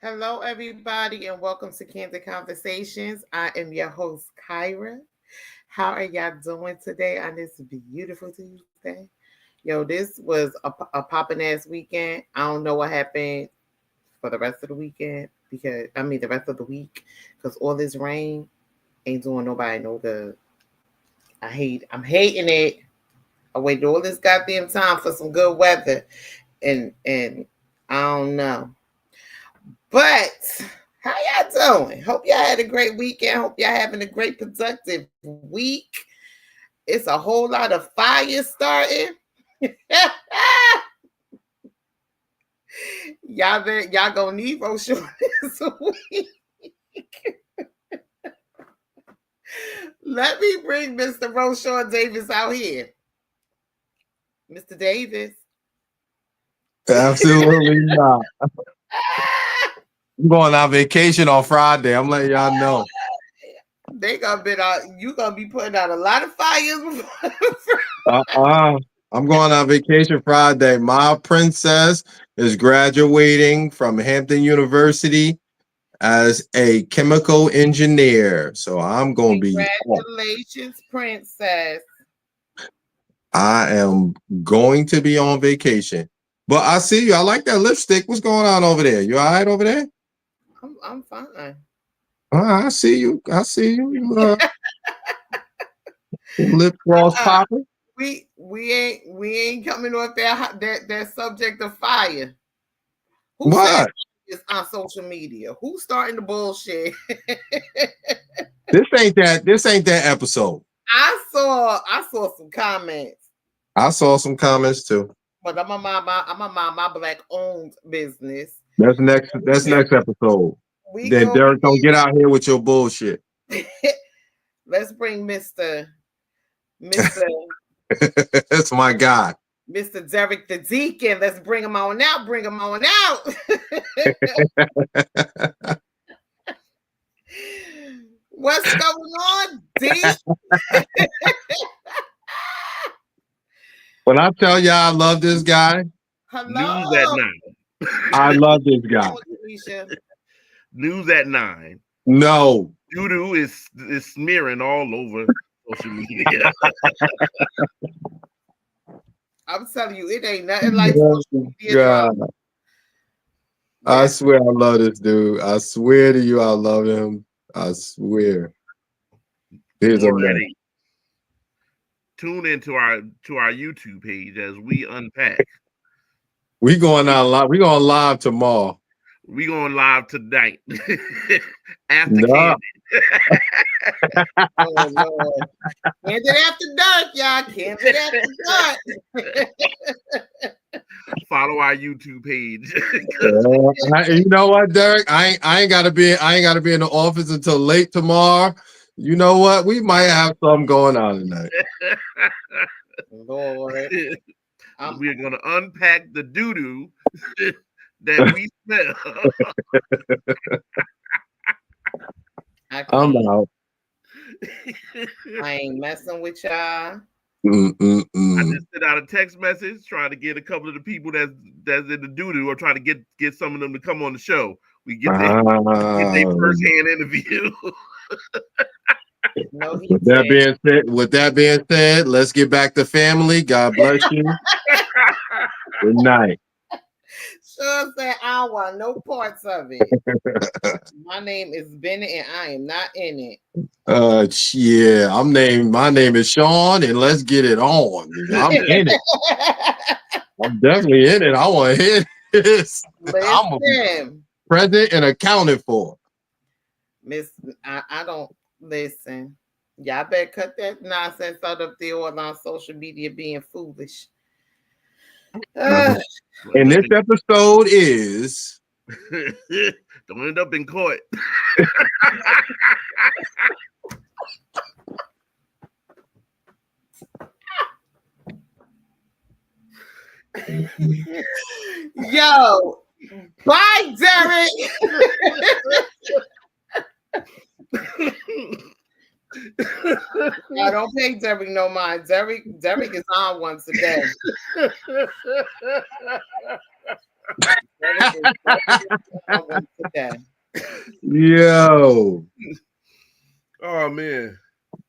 Hello, everybody, and welcome to Candid Conversations. I am your host, Kyra. How are y'all doing today on this beautiful Tuesday? Yo, this was a popping ass weekend. I don't know what happened for the rest of the weekend the rest of the week because all this rain ain't doing nobody no good. I'm hating it. I waited all this goddamn time for some good weather, and I don't know. But how y'all doing? Hope y'all had a great weekend. Hope y'all having a great productive week. It's a whole lot of fire starting. y'all gonna need Roshua this week. Let me bring Mr. Roshua Davis out here. Mr. Davis. Absolutely not. I'm going on vacation on Friday. I'm letting y'all know. They gonna be out. You gonna be putting out a lot of fires. Uh-uh. I'm going on vacation Friday. My princess is graduating from Hampton University as a chemical engineer. So I'm going to be Congratulations, princess. I am going to be on vacation. But I see you. I like that lipstick. What's going on over there? You all right over there? I'm fine. I see you. I see you. Lip gloss popping. We ain't coming off that subject of fire. Who What? said this on social media? Who's starting the bullshit? This ain't that episode. I saw some comments. I saw some comments too. But I'm a mind my black owned business. That's next episode. Then Derek, don't get out here with your bullshit. Let's bring Mr. That's my guy. Mr. Derek the Deacon. Let's bring him on out. Bring him on out. What's going on, D? When I tell y'all I love this guy, hello. News at 9. I love this guy. News at 9. No. Doo-doo is smearing all over social media. I'm telling you, it ain't nothing like social media drama. I swear I love this dude. I swear to you I love him. I swear. Here's a man. Tune into our YouTube page as we unpack. We going on live. We going live tomorrow. We going live tonight. After no. Candid. Oh Lord. Candid after dark, y'all. Candid after dark. Follow our YouTube page. You know what, Derek? I ain't gotta be in the office until late tomorrow. You know what? We might have something going on tonight. Lord. We're gonna unpack the doo-doo that we smell. I'm out. I ain't messing with y'all. I just sent out a text message trying to get a couple of the people that's in the doo-doo or trying to get some of them to come on the show. We get their first-hand interview. No, with that being said, let's get back to family. God bless you. Good night. Sure said I don't want no parts of it. My name is Bennett and I am not in it. Yeah, my name is Sean and let's get it on. I'm in it. I'm definitely in it. I want to hear this. I'm present and accounted for. Miss, I don't listen. Y'all better cut that nonsense out of there on social media being foolish. And this episode is don't end up in court. Yo, bye, Derek. I don't pay Derek no mind. Derek is on one today. today. Yo. Oh man.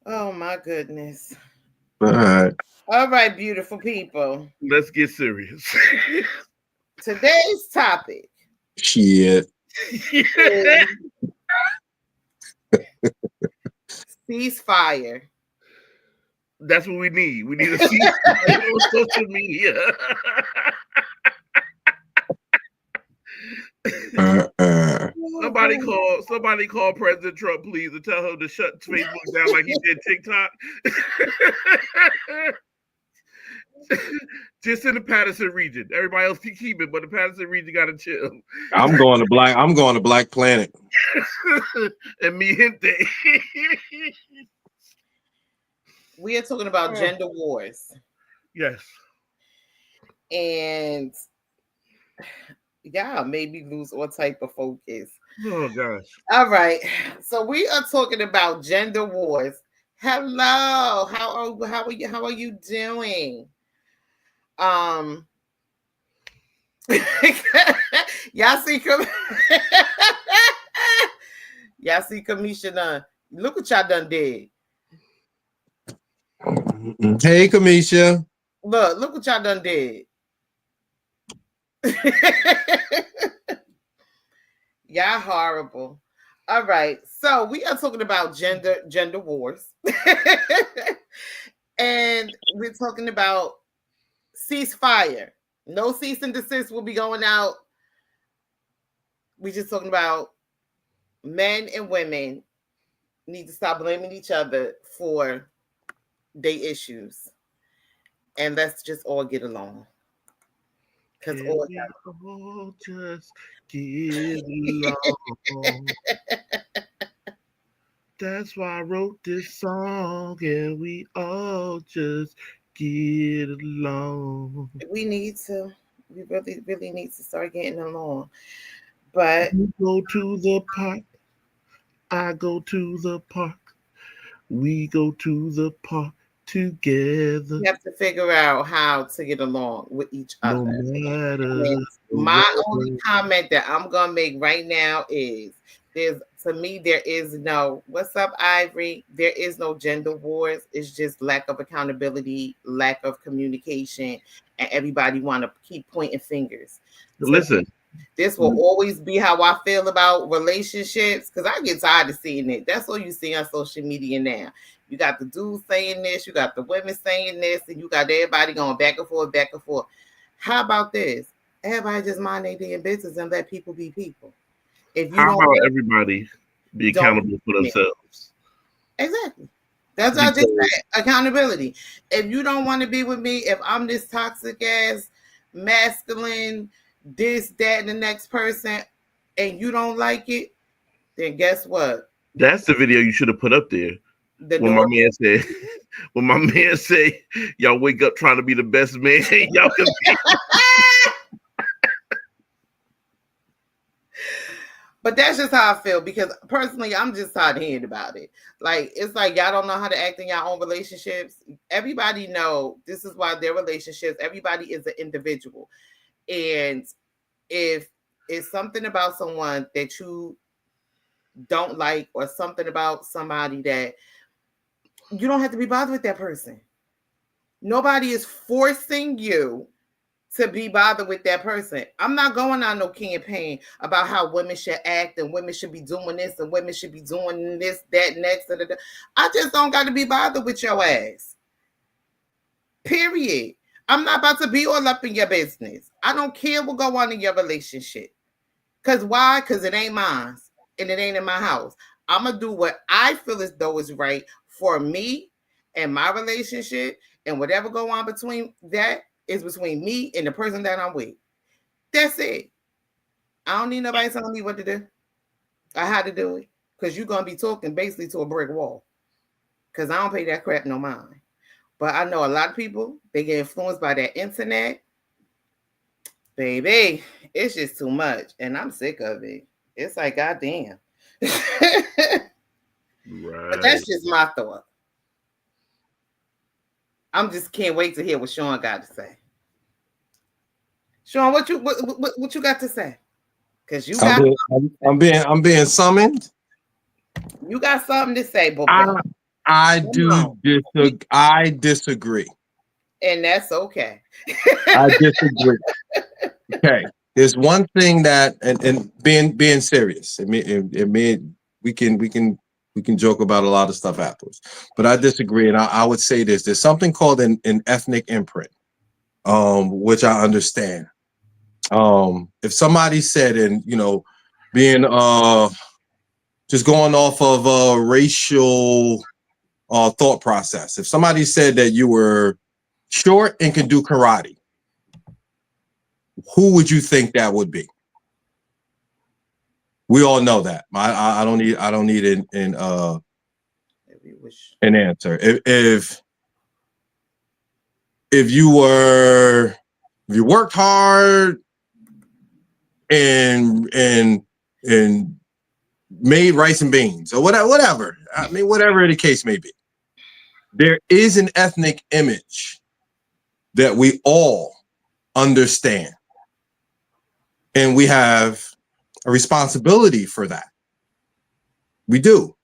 Oh my goodness. All right. All right, beautiful people. Let's get serious. Today's topic Shit. is ceasefire. That's what we need. We need to see on social media. Somebody call President Trump, please, and tell him to shut Facebook down like he did TikTok. Just in the Patterson region. Everybody else can keep it, but the Patterson region gotta chill. I'm going to Black Planet. And mi gente. We are talking about gender wars. Yes. And y'all maybe lose all type of focus. Oh gosh. All right. So we are talking about gender wars. Hello. How are you doing? Y'all see y'all see Kamisha look what y'all done did. Hey, Kamisha. Look what y'all done did. Y'all horrible. All right. So we are talking about gender wars. And we're talking about ceasefire. No cease and desist will be going out. We're just talking about men and women need to stop blaming each other for their issues. And let's just all get along. Because all just get along. That's why I wrote this song, and we all just get along. We really, really need to start getting along. But you go to the park, I go to the park, we go to the park together. we have to figure out how to get along with each other. No matter my only comment that I'm gonna make right now is there is no what's up, Ivory? There is no gender wars. It's just lack of accountability, lack of communication, and everybody want to keep pointing fingers. Listen, this will always be how I feel about relationships because I get tired of seeing it. That's all you see on social media now. You got the dudes saying this, you got the women saying this, and you got everybody going back and forth, back and forth. How about this? Everybody just mind their damn business and let people be people. If you how about everybody be accountable for themselves? Exactly. That's what I just said. Accountability. If you don't want to be with me, if I'm this toxic ass, masculine, this, that, and the next person, and you don't like it, then guess what? That's the video you should have put up there. When my man said, y'all wake up trying to be the best man, y'all can be. But that's just how I feel because personally, I'm just tired of hearing about it. Like, it's like y'all don't know how to act in your own relationships. Everybody know this is why their relationships, everybody is an individual. And if it's something about someone that you don't like or something about somebody that you don't have to be bothered with that person. Nobody is forcing you to be bothered with that person. I'm not going on no campaign about how women should act and women should be doing this and women should be doing this, that, next. Da, da, da. I just don't got to be bothered with your ass. Period. I'm not about to be all up in your business. I don't care what go on in your relationship. Because why? Because it ain't mine and it ain't in my house. I'm going to do what I feel as though is right for me and my relationship, and whatever go on between that is between me and the person that I'm with. That's it. I don't need nobody telling me what to do. I had to do it because you're going to be talking basically to a brick wall because I don't pay that crap no mind. But I know a lot of people, they get influenced by that internet. Baby, it's just too much. And I'm sick of it. It's like, goddamn. Right. But that's just my thought. I'm just can't wait to hear what Sean got to say. Sean, what you got to say? Because I'm being summoned. you got something to say, boy. I disagree. And that's okay. I disagree. Okay. There's one thing that and being serious. We can joke about a lot of stuff afterwards. But I disagree. And I would say this. There's something called an ethnic imprint, which I understand. If somebody said, and being just going off of a racial thought process, if somebody said that you were short and can do karate, who would you think that would be? We all know that. I don't need an answer. If you worked hard and made rice and beans or whatever. I mean, whatever the case may be, there is an ethnic image that we all understand, and we have a responsibility for that. We do,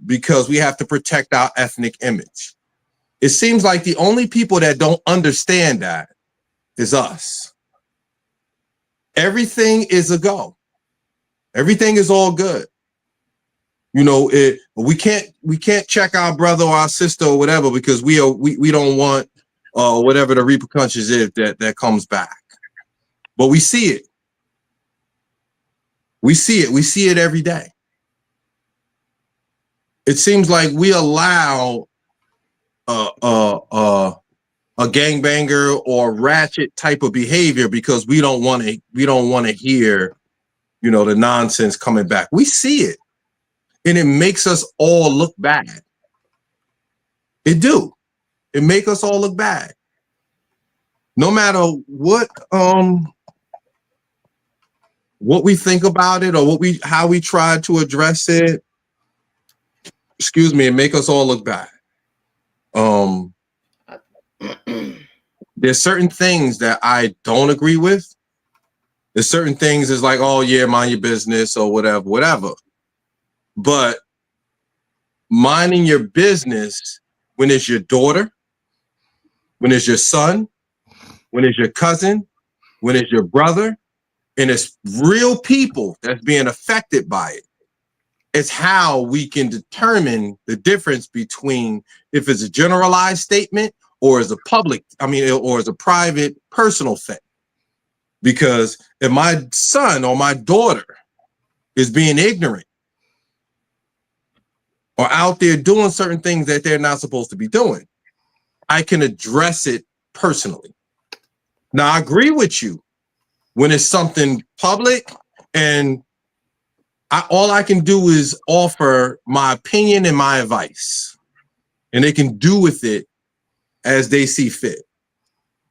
because we have to protect our ethnic image. It seems like the only people that don't understand that is us. Everything is a go. Everything is all good. We can't check our brother or our sister or whatever because we don't want whatever the repercussions is that comes back. But we see it. We see it. We see it every day. It seems like we allow a gangbanger or ratchet type of behavior because we don't want to hear, the nonsense coming back. We see it, and it makes us all look bad. It do. It make us all look bad. No matter what we think about it or how we try to address it, it make us all look bad. There's certain things that I don't agree with. There's certain things is like, oh yeah, mind your business or whatever. But minding your business when it's your daughter, when it's your son, when it's your cousin, when it's your brother, and it's real people that's being affected by it. It's how we can determine the difference between if it's a generalized statement or as a or as a private, personal thing. Because if my son or my daughter is being ignorant or out there doing certain things that they're not supposed to be doing, I can address it personally. Now, I agree with you when it's something public and all I can do is offer my opinion and my advice, and they can do with it as they see fit.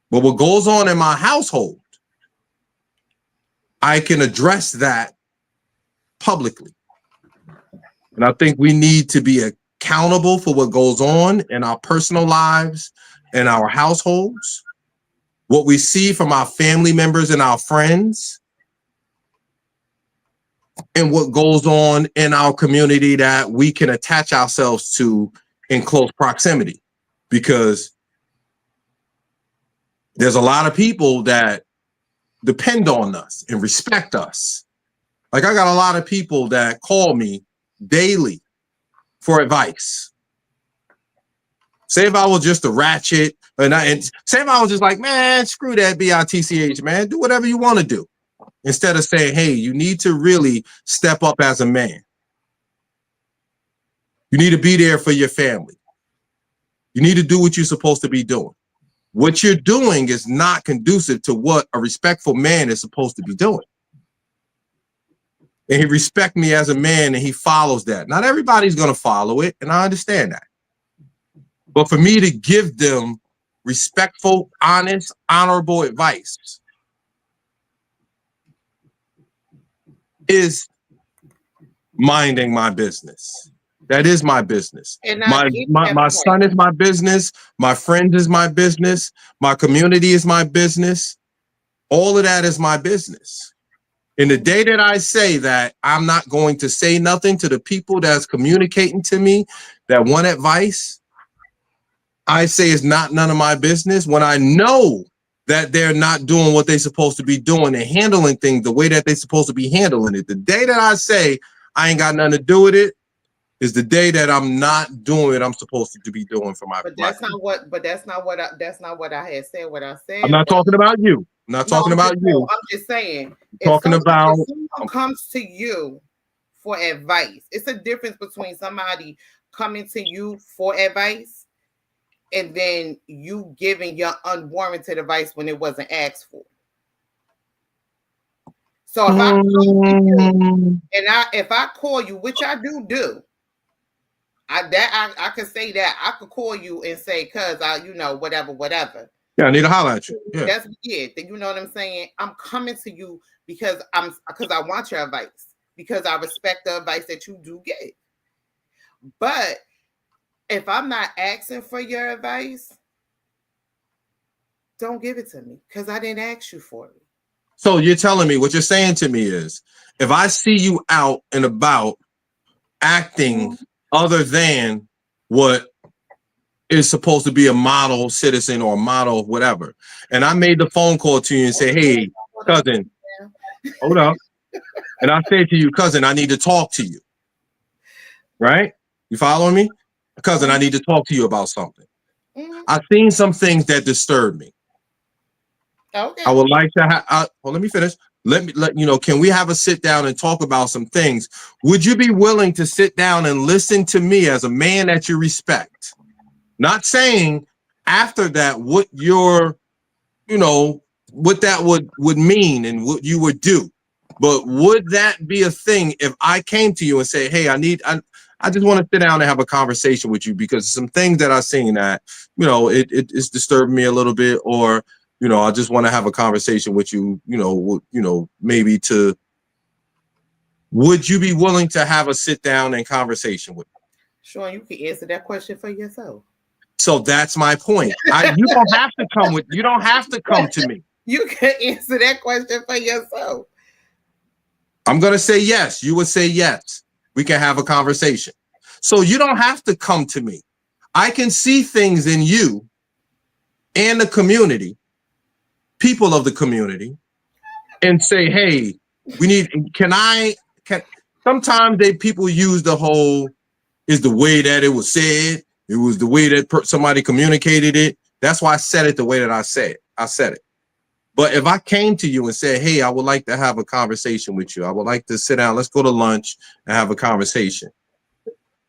But what goes on in my household, I can address that publicly. And I think we need to be accountable for what goes on in our personal lives and our households, what we see from our family members and our friends, and what goes on in our community that we can attach ourselves to in close proximity. Because there's a lot of people that depend on us and respect us. Like I got a lot of people that call me daily for advice. Say if I was just a ratchet, and say if I was just like, man, screw that BITCH, man, do whatever you want to do. Instead of saying, hey, you need to really step up as a man. You need to be there for your family. You need to do what you're supposed to be doing. What you're doing is not conducive to what a respectful man is supposed to be doing. And he respects me as a man and he follows that. Not everybody's going to follow it, and I understand that. But for me to give them respectful, honest, honorable advice is minding my business. That is my business. And my son is my business. My friend is my business. My community is my business. All of that is my business. And the day that I say that I'm not going to say nothing to the people that's communicating to me that want advice, I say it's not none of my business when I know that they're not doing what they're supposed to be doing and handling things the way that they're supposed to be handling it. The day that I say I ain't got nothing to do with it is the day that I'm not doing what I'm supposed to be doing for my. But that's not what. But that's not what I had said. What I I'm said not was talking about you. I'm not no. talking about you. I'm just saying. I'm talking If about. someone comes to you for advice, it's a difference between somebody coming to you for advice and then you giving your unwarranted advice when it wasn't asked for. So if I come to you and if I call you, which I do, I could say that I could call you and say, cause I, whatever. Yeah, I need to holler at you. Yeah. That's you know what I'm saying? I'm coming to you because I want your advice, because I respect the advice that you do get. But if I'm not asking for your advice, don't give it to me because I didn't ask you for it. So you're telling me what you're saying to me is if I see you out and about acting other than what is supposed to be a model citizen or a model whatever, and I made the phone call to you and say, hey, cousin, hold up. And I say to you, cousin, I need to talk to you. Right? You following me? Cousin, I need to talk to you about something. I've seen some things that disturb me. Okay. I would like to have, well, let me finish. Can we have a sit down and talk about some things? Would you be willing to sit down and listen to me as a man that you respect? Not saying after that what your, what that would mean and what you would do. But would that be a thing if I came to you and say, hey, I just want to sit down and have a conversation with you because some things that I've seen that, it's disturbed me a little bit, or I just want to have a conversation with you, maybe would you be willing to have a sit down and conversation with me? Sure, you can answer that question for yourself. So that's my point. You don't have to come to me. You can answer that question for yourself. I'm going to say yes. You would say yes. We can have a conversation. So you don't have to come to me. I can see things in you and the community, people of the community, and say, hey, sometimes people use the whole, is the way that it was said. It was the way that somebody communicated it. That's why I said it the way that I said it. But if I came to you and said, hey, I would like to have a conversation with you. I would like to sit down. Let's go to lunch and have a conversation.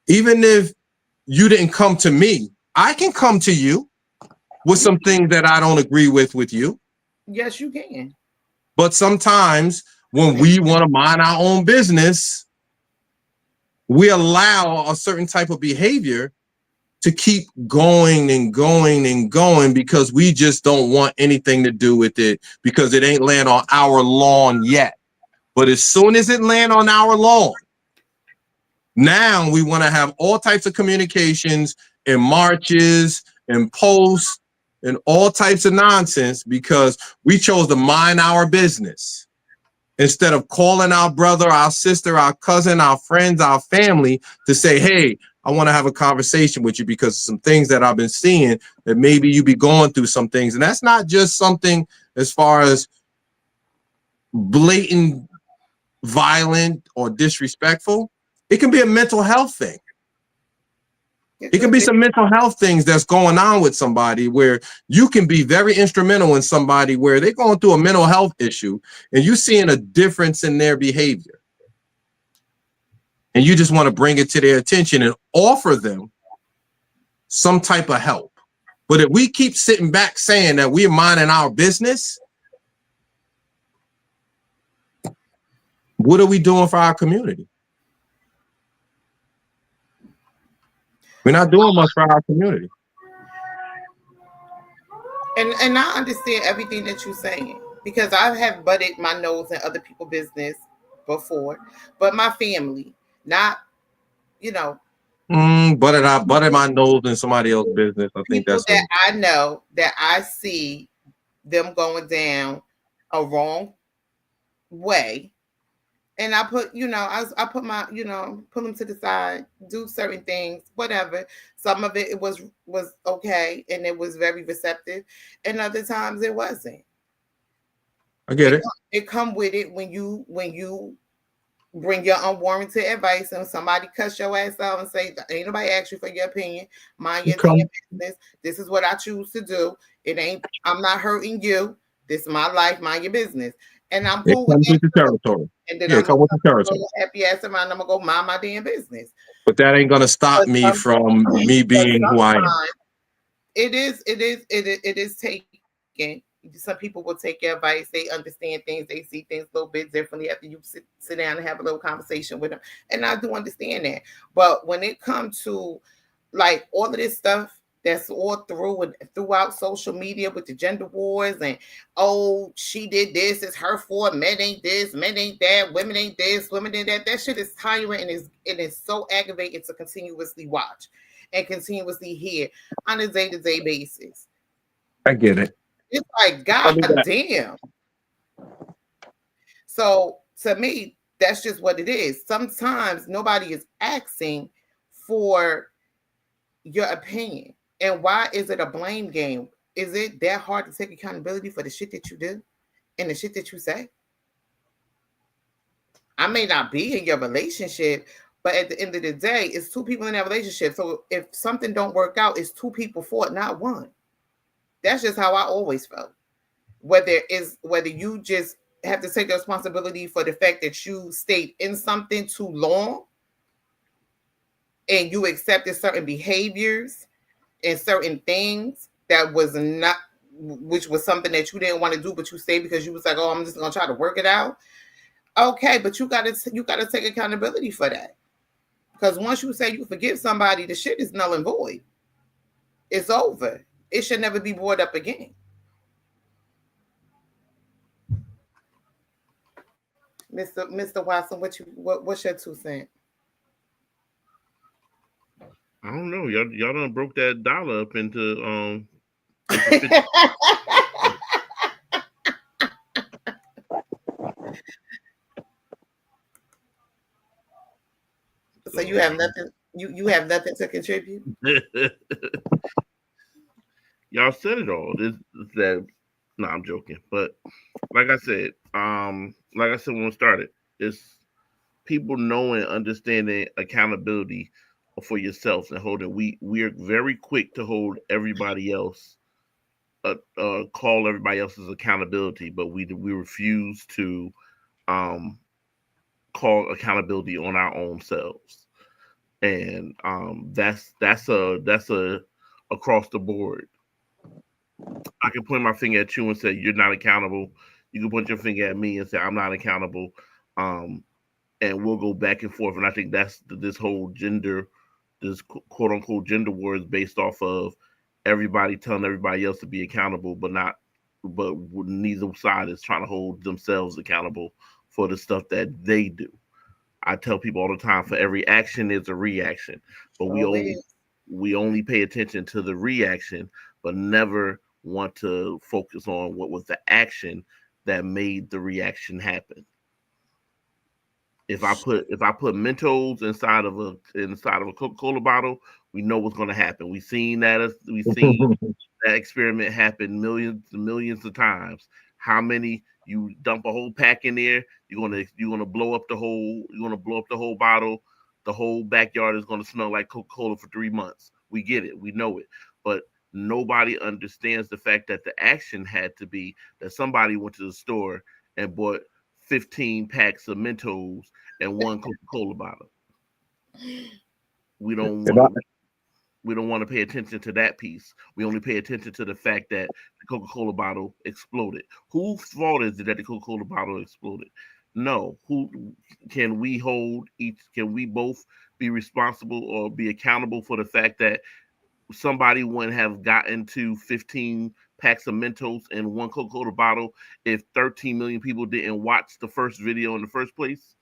Even if you didn't come to me, I can come to you with some things that I don't agree with you. Yes, you can. But sometimes when we want to mind our own business, we allow a certain type of behavior to keep going and going and going because we just don't want anything to do with it because it ain't land on our lawn yet. But as soon as it land on our lawn, now we want to have all types of communications and marches and posts and all types of nonsense because we chose to mind our business instead of calling our brother, our sister, our cousin, our friends, our family to say, hey, I want to have a conversation with you because of some things that I've been seeing that maybe you be going through some things. And that's not just something as far as blatant, violent, or disrespectful. It can be a mental health thing. It can be some mental health things that's going on with somebody where you can be very instrumental in somebody where they're going through a mental health issue and you're seeing a difference in their behavior. And you just want to bring it to their attention and offer them some type of help. But if we keep sitting back saying that we're minding our business, what are we doing for our community? We're not doing much for our community. And I understand everything that you're saying because I have butted my nose in other people's business before, but my family, not, Butted my nose in somebody else's business. I think people that's that I know that I see them going down a wrong way. And I put, I put my, pull them to the side, do certain things, whatever. Some of it was okay, and it was very receptive, and other times it wasn't. I get it. It come with it when you bring your unwarranted advice and somebody cuss your ass out and say, ain't nobody ask you for your opinion. Mind You your damn come. business. This is what I choose to do. I'm not hurting you. This is my life. Mind your business. And I'm It cool with comes that with the too. territory. And then Yeah, I'm it gonna comes with the go territory. happy ass around. I'm gonna go mind my damn business. But that ain't gonna stop But me from me but being who I am. sometimes it is taken. Some people will take your advice. They understand things. They see things a little bit differently after you sit down and have a little conversation with them. And I do understand that. But when it comes to like all of this stuff that's all throughout social media with the gender wars and oh she did this, it's her fault, men ain't this, men ain't that, women ain't this, women ain't that. That shit is tiring and is so aggravating to continuously watch and continuously hear on a day-to-day basis. I get it. It's like, I'll God do that. damn. So to me, that's just what it is. Sometimes nobody is asking for your opinion. And why is it a blame game? Is it that hard to take accountability for the shit that you do and the shit that you say? I may not be in your relationship, but at the end of the day, it's two people in that relationship. So if something don't work out, it's two people for it, not one. That's just how I always felt. Whether you just have to take responsibility for the fact that you stayed in something too long and you accepted certain behaviors and certain things that was not, which was something that you didn't want to do, but you stayed because you was like, oh, I'm just gonna try to work it out. Okay, but you gotta take accountability for that. Because once you say you forgive somebody, the shit is null and void. It's over. It should never be brought up again. Mr. Watson, what's your 2 cents? I don't know. Y'all done broke that dollar up into 50. So you So have nothing. You have nothing to contribute. y'all said it all. This that no, I'm joking. But like I said when we started, it's people knowing, understanding accountability for yourselves and holding. We are very quick to hold everybody else, call everybody else's accountability, but we refuse to um call accountability on our own selves, and that's a across the board. I can point my finger at you and say you're not accountable. You can point your finger at me and say I'm not accountable. Um, and we'll go back and forth. And I think that's this whole this quote unquote gender war is based off of everybody telling everybody else to be accountable, but neither side is trying to hold themselves accountable for the stuff that they do. I tell people all the time, for every action is a reaction, but we Oh, only we only pay attention to the reaction, but never want to focus on what was the action that made the reaction happen. If I put Mentos inside of a Coca Cola bottle, we know what's going to happen. We seen that experiment happen millions and millions of times. How many you dump a whole pack in there, you're gonna blow up the whole bottle. The whole backyard is gonna smell like Coca Cola for 3 months. We get it, we know it, but nobody understands the fact that the action had to be that somebody went to the store and bought 15 packs of Mentos and one Coca Cola bottle. We don't If I, want we don't want to pay attention to that piece. We only pay attention to the fact that the Coca Cola bottle exploded. Whose fault is it that the Coca Cola bottle exploded? No. Who can we hold each? Can we both be responsible or be accountable for the fact that somebody wouldn't have gotten to 15 packs of Mentos in one Coca Cola bottle if 13 million people didn't watch the first video in the first place?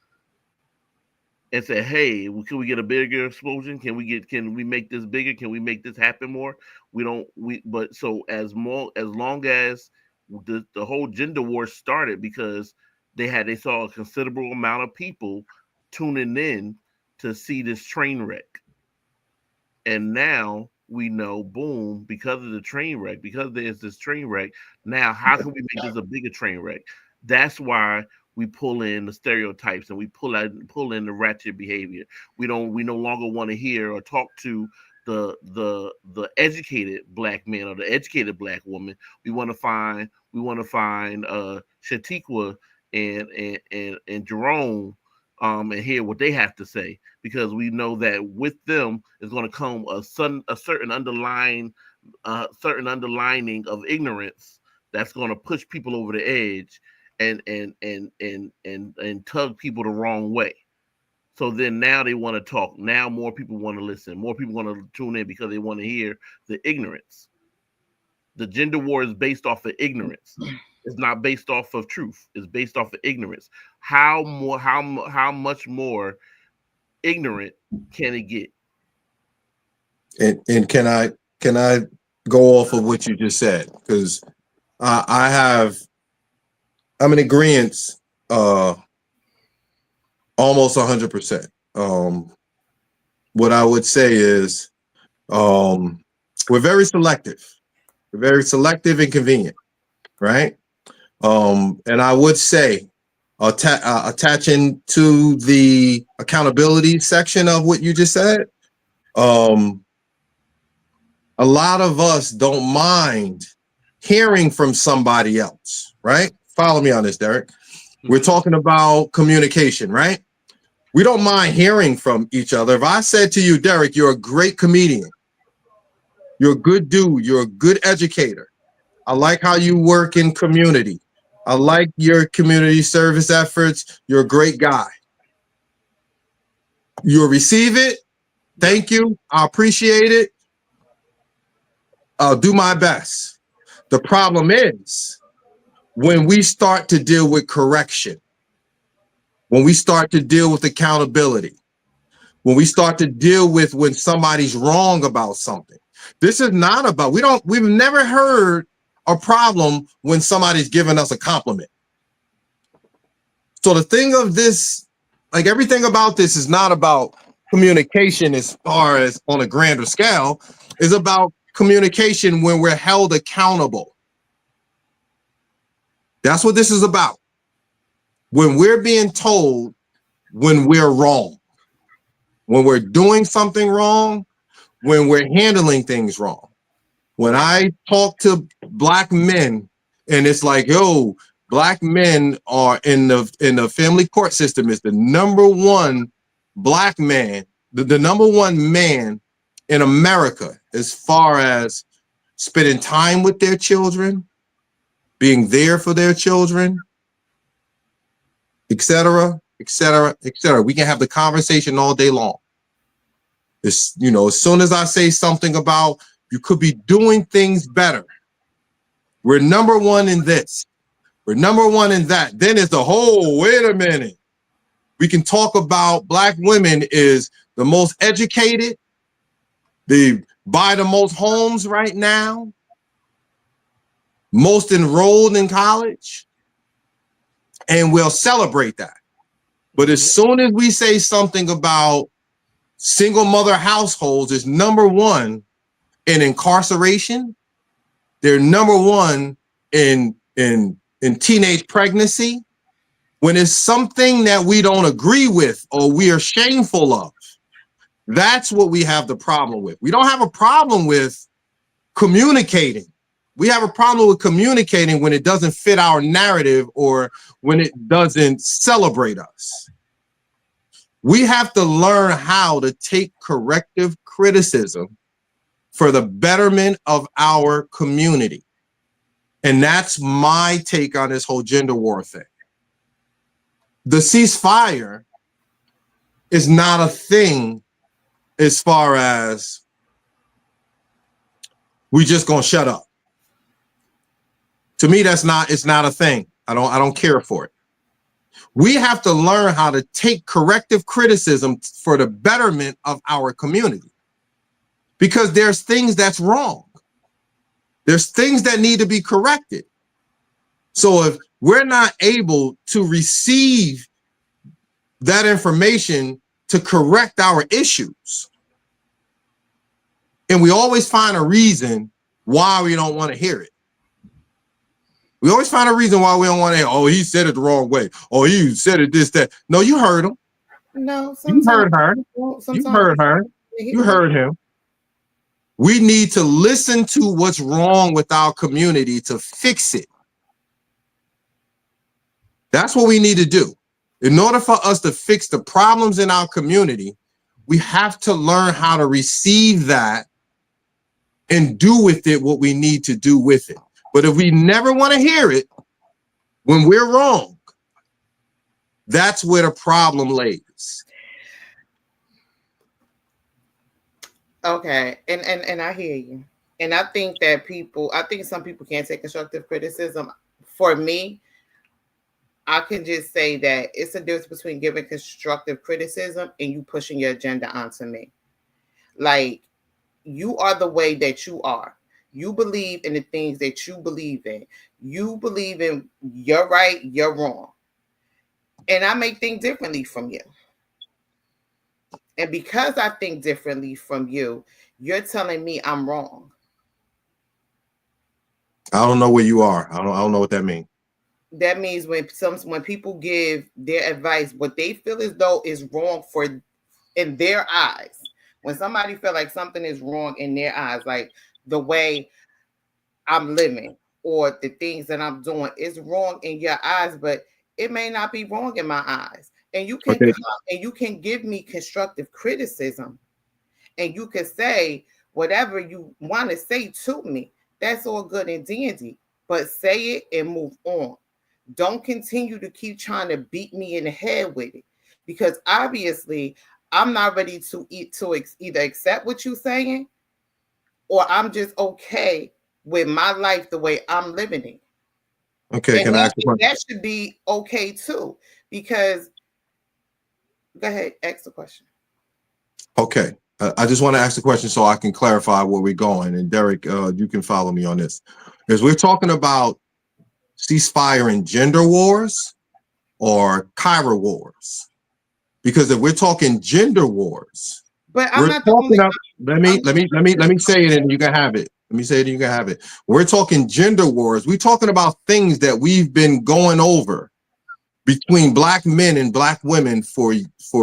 And say, "Hey, can we get a bigger explosion? Can we make this bigger? Can we make this happen more?" We don't. We but so as long as the whole gender war started because they saw a considerable amount of people tuning in to see this train wreck. And now we know, boom, because of the train wreck, because there's this train wreck, now how can we make this a bigger train wreck? That's why we pull in the stereotypes and we pull in the ratchet behavior. We no longer want to hear or talk to the educated black man or the educated black woman. We want to find Shatiqua and Jerome, and hear what they have to say, because we know that with them is going to come a certain underlining of ignorance that's going to push people over the edge and tug people the wrong way. So then now they want to talk. Now more people want to listen. More people want to tune in because they want to hear the ignorance. The gender war is based off of ignorance. It's not based off of truth. It's based off of ignorance. How much more ignorant can it get? And can I go off of what you just said? Because I'm in agreement almost 100%. What I would say is we're very selective. We're very selective and convenient, right? And I would say attaching to the accountability section of what you just said, a lot of us don't mind hearing from somebody else, right? Follow me on this, Derek. We're talking about communication, right? We don't mind hearing from each other. If I said to you, Derek, you're a great comedian, you're a good dude, you're a good educator, I like how you work in community, I like your community service efforts, you're a great guy. You'll receive it. Thank you. I appreciate it. I'll do my best. The problem is when we start to deal with correction, when we start to deal with accountability, when we start to deal with when somebody's wrong about something. This is not about, we've never heard a problem when somebody's giving us a compliment. So the thing of this, like everything about this is not about communication as far as on a grander scale, is about communication when we're held accountable. That's what this is about. When we're being told when we're wrong, when we're doing something wrong, when we're handling things wrong. When I talk to black men and it's like, yo, black men are in the family court system is the number one black man, the number one man in America as far as spending time with their children, being there for their children, et cetera, et cetera, et cetera. We can have the conversation all day long. It's, as soon as I say something about you could be doing things better, we're number one in this, we're number one in that. Then it's the whole, wait a minute. We can talk about black women is the most educated, they buy the most homes right now, most enrolled in college, and we'll celebrate that. But as soon as we say something about single mother households is number one in incarceration, they're number one in teenage pregnancy, when it's something that we don't agree with or we are shameful of, that's what we have the problem with. We don't have a problem with communicating. We have a problem with communicating when it doesn't fit our narrative or when it doesn't celebrate us. We have to learn how to take corrective criticism for the betterment of our community. And that's my take on this whole gender war thing. The ceasefire is not a thing as far as we just gonna shut up. To me, it's not a thing. I don't care for it. We have to learn how to take corrective criticism for the betterment of our community. Because there's things that's wrong. There's things that need to be corrected. So if we're not able to receive that information to correct our issues, and we always find a reason why we don't want to hear it. We always find a reason why we don't want to hear, oh, he said it the wrong way. Oh, he said it this, that. No, you heard him. No, You sometimes heard her. You sometimes heard her. You heard him. We need to listen to what's wrong with our community to fix it. That's what we need to do. In order for us to fix the problems in our community, we have to learn how to receive that and do with it what we need to do with it. But if we never want to hear it when we're wrong, that's where the problem lays. Okay, and I hear you, and I think some people can't take constructive criticism. For me, I can just say that it's a difference between giving constructive criticism and you pushing your agenda onto me. Like, you are the way that you are. You believe in the things that you believe in. You believe in you're right, you're wrong. And I may think differently from you. And because I think differently from you, you're telling me I'm wrong. I don't know where you are. I don't know what that means. That means when people give their advice, what they feel as though is wrong for in their eyes. When somebody feel like something is wrong in their eyes, like the way I'm living or the things that I'm doing is wrong in your eyes, but it may not be wrong in my eyes. And you can come and you can give me constructive criticism and you can say whatever you want to say to me. That's all good and dandy, but say it and move on. Don't continue to keep trying to beat me in the head with it, because obviously I'm not ready to either accept what you're saying or I'm just okay with my life the way I'm living it. Okay, And can I ask a question? that should be okay too, because go ahead, ask the question. Okay, I just want to ask the question so I can clarify where we're going. And Derek, you can follow me on this. Because we're talking about ceasefire and gender wars or Kyra wars. Because if we're talking gender wars, but I'm we're not the talking only. about, let me say it and you can have it. Let me say it and you can have it. We're talking gender wars. We're talking about things that we've been going over between black men and black women for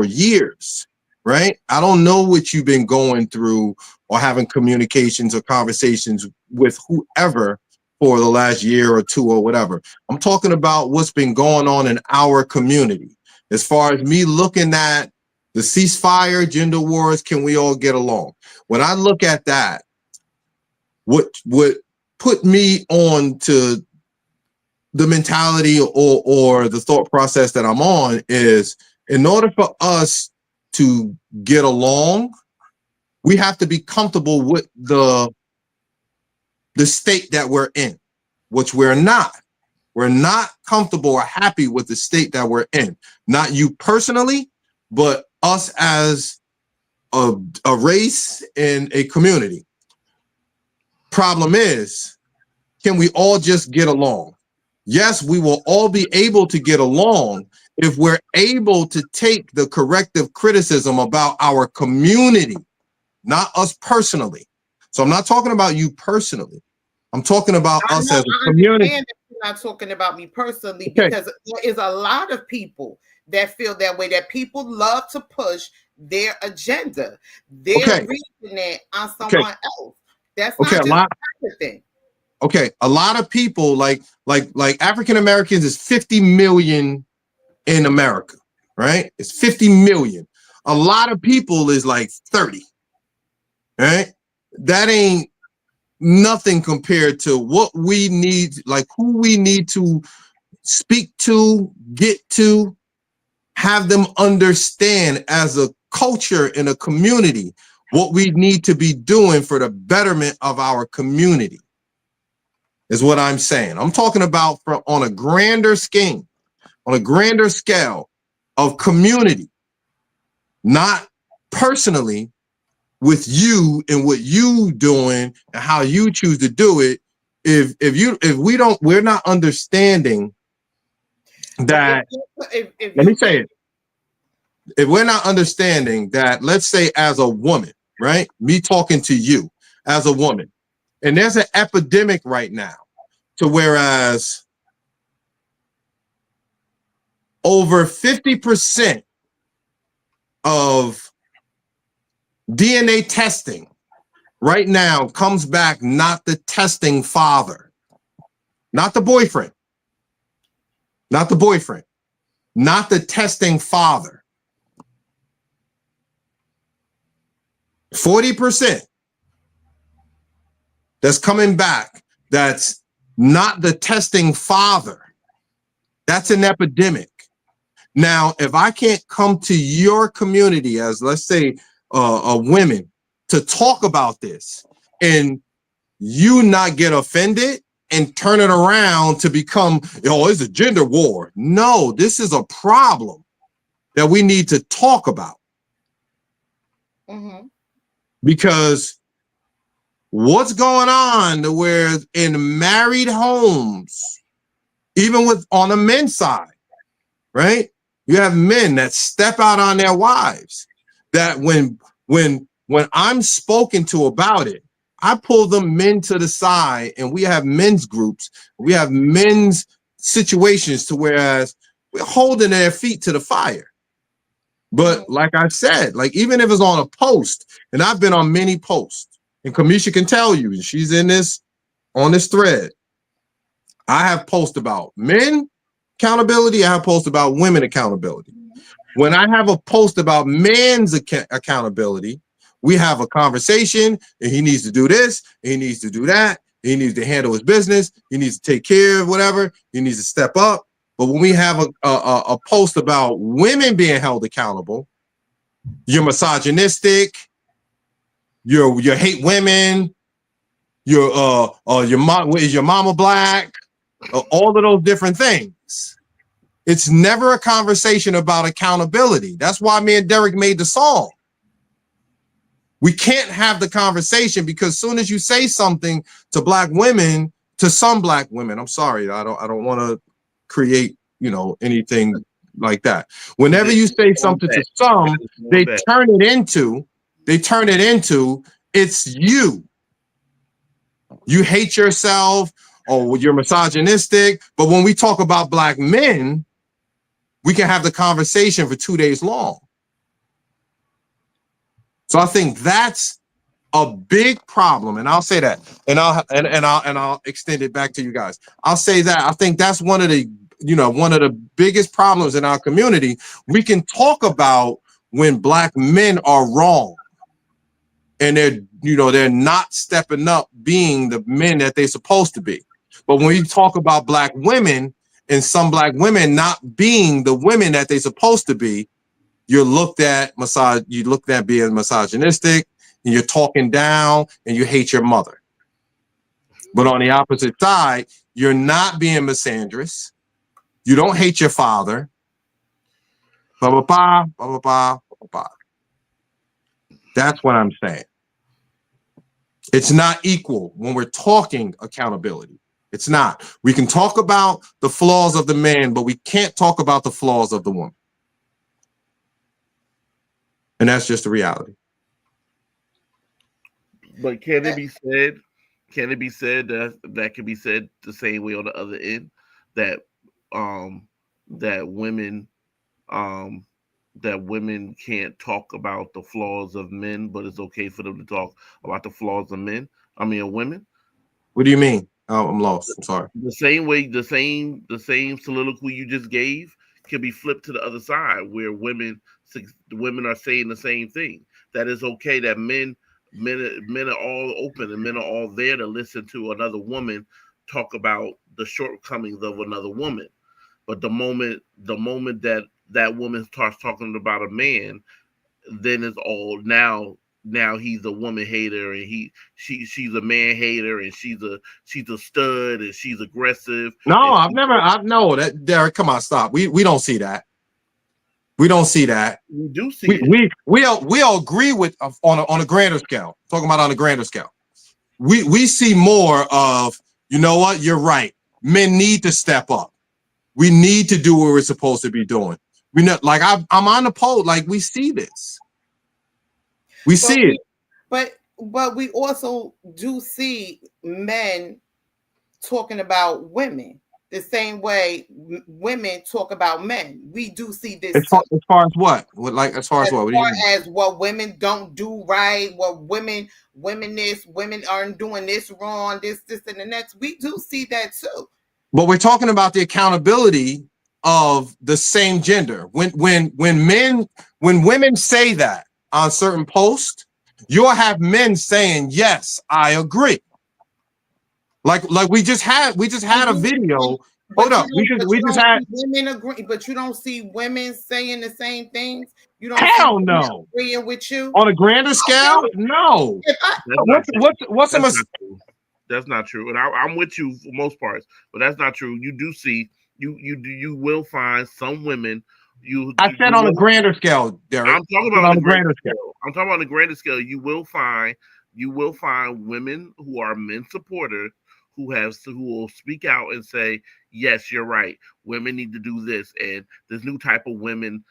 years, right? I don't know what you've been going through or having communications or conversations with whoever for the last year or two or whatever. I'm talking about what's been going on in our community. As far as me looking at the ceasefire, gender wars, can we all get along? When I look at that, what put me on to the mentality or the thought process that I'm on is, in order for us to get along, we have to be comfortable with the state that we're in, which we're not. We're not comfortable or happy with the state that we're in. Not you personally, but us as a race and a community. Problem is, can we all just get along? Yes, we will all be able to get along if we're able to take the corrective criticism about our community, not us personally. So I'm not talking about you personally. I'm talking about us as a community. I understand that you're not talking about me personally, Okay. because there is a lot of people that feel that way, that people love to push their agenda, their reasoning on someone else. That's not just a thing. Okay, a lot of people like African Americans is 50 million in America, right? It's 50 million. A lot of people is like 30, right? That ain't nothing compared to what we need, like who we need to speak to, get to, have them understand as a culture in a community what we need to be doing for the betterment of our community. Is what I'm saying. I'm talking about on a grander scale of community, not personally with you and what you doing and how you choose to do it. we're not understanding that. If Let me you say can, it. If we're not understanding that, let's say as a woman, right? Me talking to you as a woman, and there's an epidemic right now to whereas over 50% of DNA testing right now comes back not the testing father, not the boyfriend, not the boyfriend, not the testing father. 40% that's coming back that's not the testing father. That's an epidemic. Now, if I can't come to your community as, let's say, women to talk about this and you not get offended and turn it around to become, oh, it's a gender war. No, this is a problem that we need to talk about. mm-hmm. Because what's going on where in married homes, even with on the men's side, right? You have men that step out on their wives that when I'm spoken to about it, I pull them men to the side and we have men's groups. We have men's situations to whereas we're holding their feet to the fire. But like I said, like even if it's on a post, and I've been on many posts, and Kamisha can tell you, and she's in this on this thread. I have posts about men accountability. I have posts about women accountability. When I have a post about men's accountability, we have a conversation, and he needs to do this, and he needs to do that, he needs to handle his business, he needs to take care of whatever, he needs to step up. But when we have a post about women being held accountable, you're misogynistic, you hate women, your mom is your mama black, all of those different things. It's never a conversation about accountability. That's why me and Derek made the song. We can't have the conversation because as soon as you say something to black women, to some black women, I'm sorry, I don't want to create, anything like that. Whenever you say something to some, they turn it into it's you. You hate yourself or you're misogynistic. But when we talk about black men, we can have the conversation for 2 days long. So I think that's a big problem, and I'll say that, and I'll extend it back to you guys. I'll say that I think that's one of the biggest problems in our community. We can talk about when black men are wrong, and they're not stepping up, being the men that they're supposed to be. But when you talk about black women and some black women not being the women that they're supposed to be, you're looked at being misogynistic, and you're talking down, and you hate your mother. But on the opposite side, you're not being misandrous. You don't hate your father. That's what I'm saying. It's not equal when we're talking accountability. It's not. We can talk about the flaws of the man, but we can't talk about the flaws of the woman. And that's just the reality. But can it be said? Can it be said that can be said the same way on the other end that that women um that women can't talk about the flaws of men, but it's okay for them to talk about the flaws of men? I mean, of women. What do you mean? Oh, I'm lost. I'm sorry. The same way, the same soliloquy you just gave can be flipped to the other side, where women are saying the same thing. That it's okay that men are all open and men are all there to listen to another woman talk about the shortcomings of another woman. But the moment that woman starts talking about a man, then it's all now he's a woman hater and she's a man hater and she's a stud and she's aggressive. No, And I know that, Derek. Come on, stop. We don't see that. We don't see that. we do see We it. we all agree with on a grander scale. Talking about on a grander scale. We see more of you know what? You're right. Men need to step up. We need to do what we're supposed to be doing. We know, like I'm on the poll. Like we see this, we But see it. we, but we also do see men talking about women the same way women talk about men. We do see this too. As far as what? What like as far as As what? What do you mean? far as what women don't do right, what women aren't doing this wrong, this, and the next. We do see that too. But we're talking about the accountability of the same gender. When women say that on certain posts, you'll have men saying, "Yes, I agree." Like we just had a You, video. Hold but you up, don't, but we you just don't had see women agree. But you don't see women saying the same things. You don't see hell women no agreeing with you. on a grander scale. No, If I, That's not true. what's a That's not true. That's not true. And I'm with you for most parts, but that's not true. You do see you will find some women. I said You on a will. grander scale, Derek. I'm talking I said about on on the a grander grander scale. scale. I'm talking about on the grander scale. You will find women who are men supporters who will speak out and say, yes, you're right. Women need to do this, and this new type of women.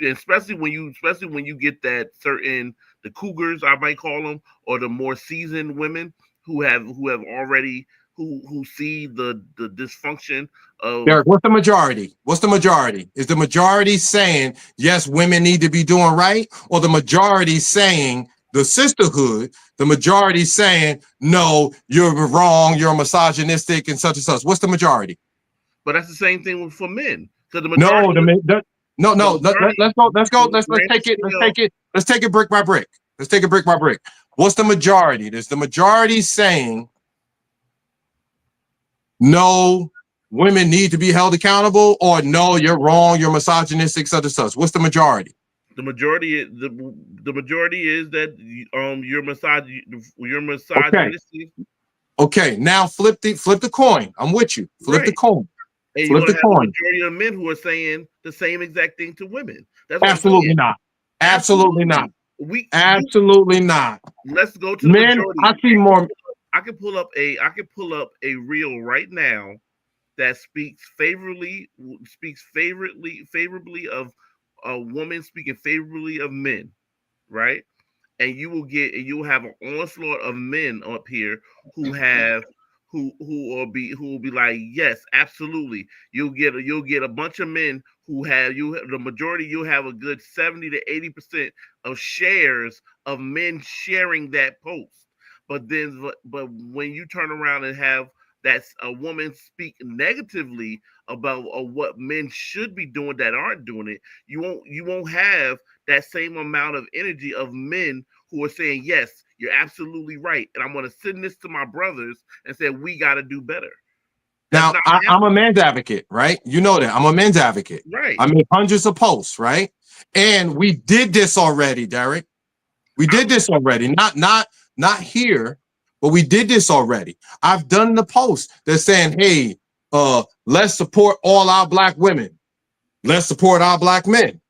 Especially when you get that certain the cougars, I might call them, or the more seasoned women who have already who see the dysfunction of. Derek, what's the majority? What's the majority? Is the majority saying, yes, women need to be doing right? Or the majority saying, the sisterhood, the majority saying, no, you're wrong, you're misogynistic and such? What's the majority? But that's the same thing for men, because No, no, the no. majority Let's go. on a grander scale. Let's take it brick by brick. Let's take it brick by brick. What's the majority? There's the majority saying, no, women need to be held accountable, or no, you're wrong, you're misogynistic, such. What's the majority? The majority is that you're Okay. misogynistic, Okay. Now flip the coin. I'm with you. Flip the right? coin. And you're Flip gonna the have the coin. majority of men who are saying the same exact thing to women. That's what I'm Absolutely saying. not. Absolutely not. Absolutely. We you Absolutely not. Let's go to the Men, I majority. see more. I can pull up a reel right now that speaks favorably of a woman speaking favorably of men, right? And you'll have an onslaught of men up here who have who will be like, yes, absolutely. You'll get a bunch of men who have the majority. You'll have a good 70 to 80% of shares of men sharing that post. But when you turn around and have that's a woman speak negatively about what men should be doing that aren't doing it, you won't have that same amount of energy of men who are saying, yes, you're absolutely right. And I'm going to send this to my brothers and say, we got to do better. That's Now, not I'm a happening. men's advocate, right? You know that. I'm a men's advocate. Right. I make hundreds of posts, right? And we did this already, Derek. We did I'm, this already. Not here, but we did this already. I've done the post that's saying, hey, let's support all our black women. Let's support our black men.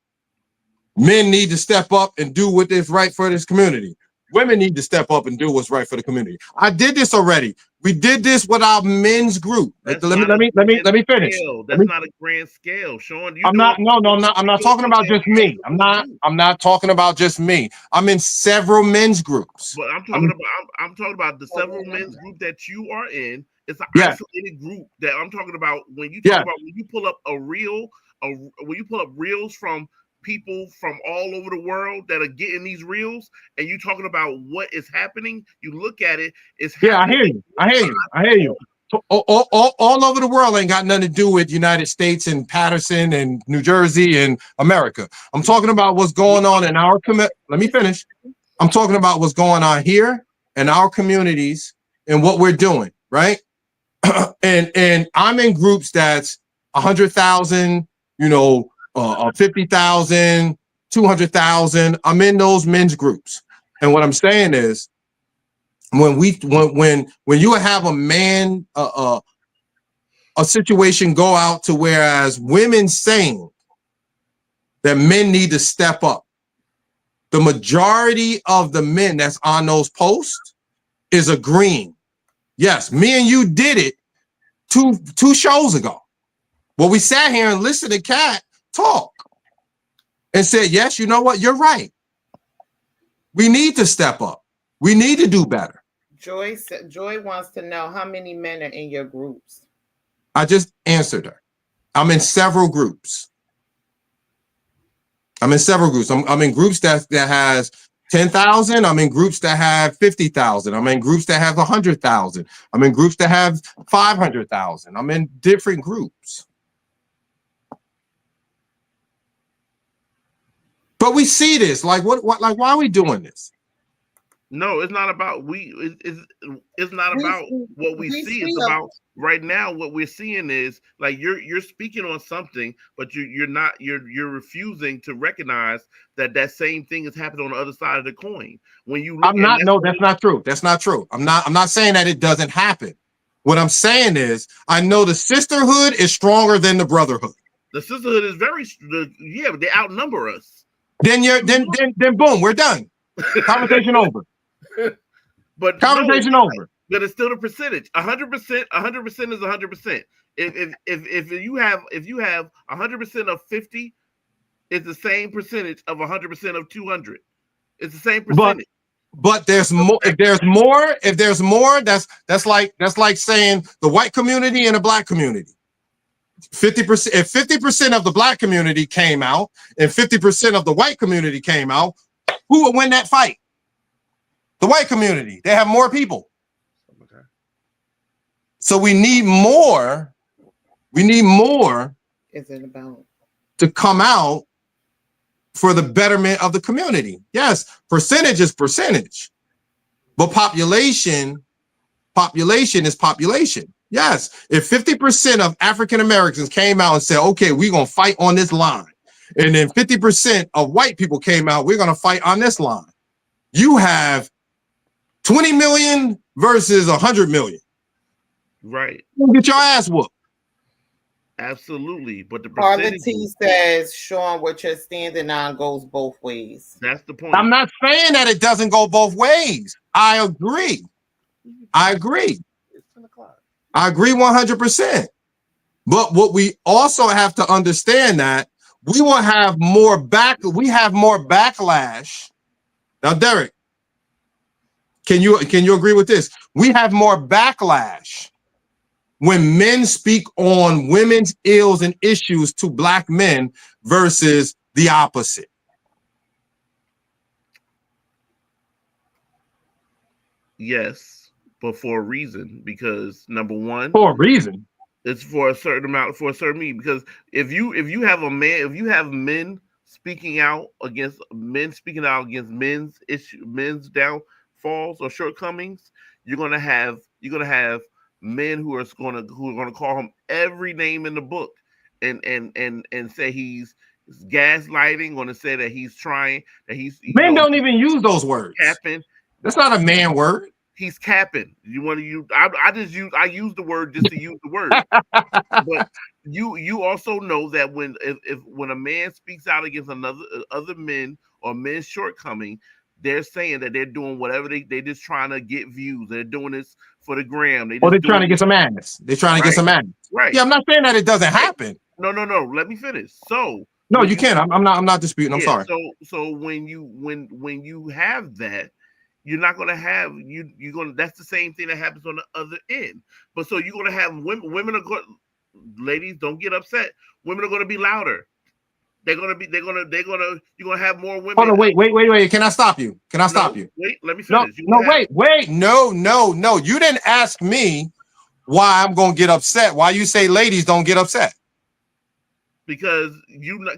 Men need to step up and do what is right for this community. Women need to step up and do what's right for the community. I did this already. We did this with our men's group. Let that's me not let a me let me grand let me finish. scale. Let That's me not a grand scale. Sean, I'm not no no I'm not I'm you're not doing talking about something just me. everybody else do. I'm not talking about just me. I'm in several men's groups. But I'm in, I'm talking about the oh, several men's group that you are in. It's an yes, isolated group that I'm talking about. When you talk yes. about when you pull up a reel, when you pull up reels from people from all over the world that are getting these reels, and you talking about what is happening, you look at it, it's Yeah, I happening hear you. I hear you. I hear you. home. So, all over the world ain't got nothing to do with United States and Patterson and New Jersey and America. I'm talking about what's going on in our community. Let me finish. I'm talking about what's going on here in our communities and what we're doing, right? And I'm in groups that's 100,000, 50,000, 200,000. I'm in those men's groups, and what I'm saying is when you have a man a situation go out to whereas women saying that men need to step up, the majority of the men that's on those posts is agreeing. Yes, me and you did it two shows ago. Well, we sat here and listened to Kat talk and said, yes, you know what? You're right. We need to step up. We need to do better. Joy wants to know how many men are in your groups. I just answered her. I'm in several groups. I'm in groups that has 10,000. I'm in groups that have 50,000. I'm in groups that have 100,000. I'm in groups that have 500,000. I'm in different groups. But we see this. Like what like why are we doing this? No, it's not about it's not about what we see. It's about right now what we're seeing is like you're speaking on something, but you're refusing to recognize that same thing is happening on the other side of the coin. When you look, that's not true. That's not true. I'm not saying that it doesn't happen. What I'm saying is I know the sisterhood is stronger than the brotherhood. The sisterhood is but they outnumber us. Then boom, we're done. Conversation over. But conversation over. But it's still the percentage. 100%. 100% is 100%. If you have 100% of 50, it's the same percentage of 100% of 200. It's the same percentage. But there's more. If there's more, that's like saying the white community and the black community. 50%. If 50% of the black community came out and 50% of the white community came out, who would win that fight? The white community. They have more people. Okay. So we need more. Is it about to come out for the betterment of the community? Yes, percentage is percentage, but population is population. Yes, if 50% of African Americans came out and said, okay, we're going to fight on this line, and then 50% of white people came out, we're going to fight on this line. You have 20 million versus 100 million. Right. You get your ass whooped. Absolutely. But the percentage... T says, Sean, what you're standing on goes both ways. That's the point. I'm not saying that it doesn't go both ways. I agree. I agree 100%. But what we also have to understand that we will have more backlash. Now, Derek, can you agree with this? We have more backlash when men speak on women's ills and issues to black men versus the opposite. Yes, but for a reason. Because number one, for a reason, it's for a certain amount, for a certain reason. Because if you have men speaking out against men's downfalls or shortcomings, you're gonna have men who are gonna call him every name in the book and say he's gaslighting, gonna say that he's trying, that men don't even use those words. Capping. That's not a man word. He's capping. You want to use? I use the word just to use the word. But you also know that when a man speaks out against other men or men's shortcoming, they're saying that they're doing whatever they just trying to get views. They're doing this for the gram. They're trying to get some ass. They're trying to get some ass. Right. Yeah, I'm not saying that it doesn't happen. No. Let me finish. So no, you can't. I'm not disputing. I'm sorry. So when you have that, you're not going to have you're going. That's the same thing that happens on the other end. But so you're going to have women are going. Ladies, don't get upset. Women are going to be louder. You're going to have more women. Hold on, wait. Can I stop you? Wait, let me finish. Wait. No. You didn't ask me why I'm going to get upset. Why you say ladies don't get upset? Because you know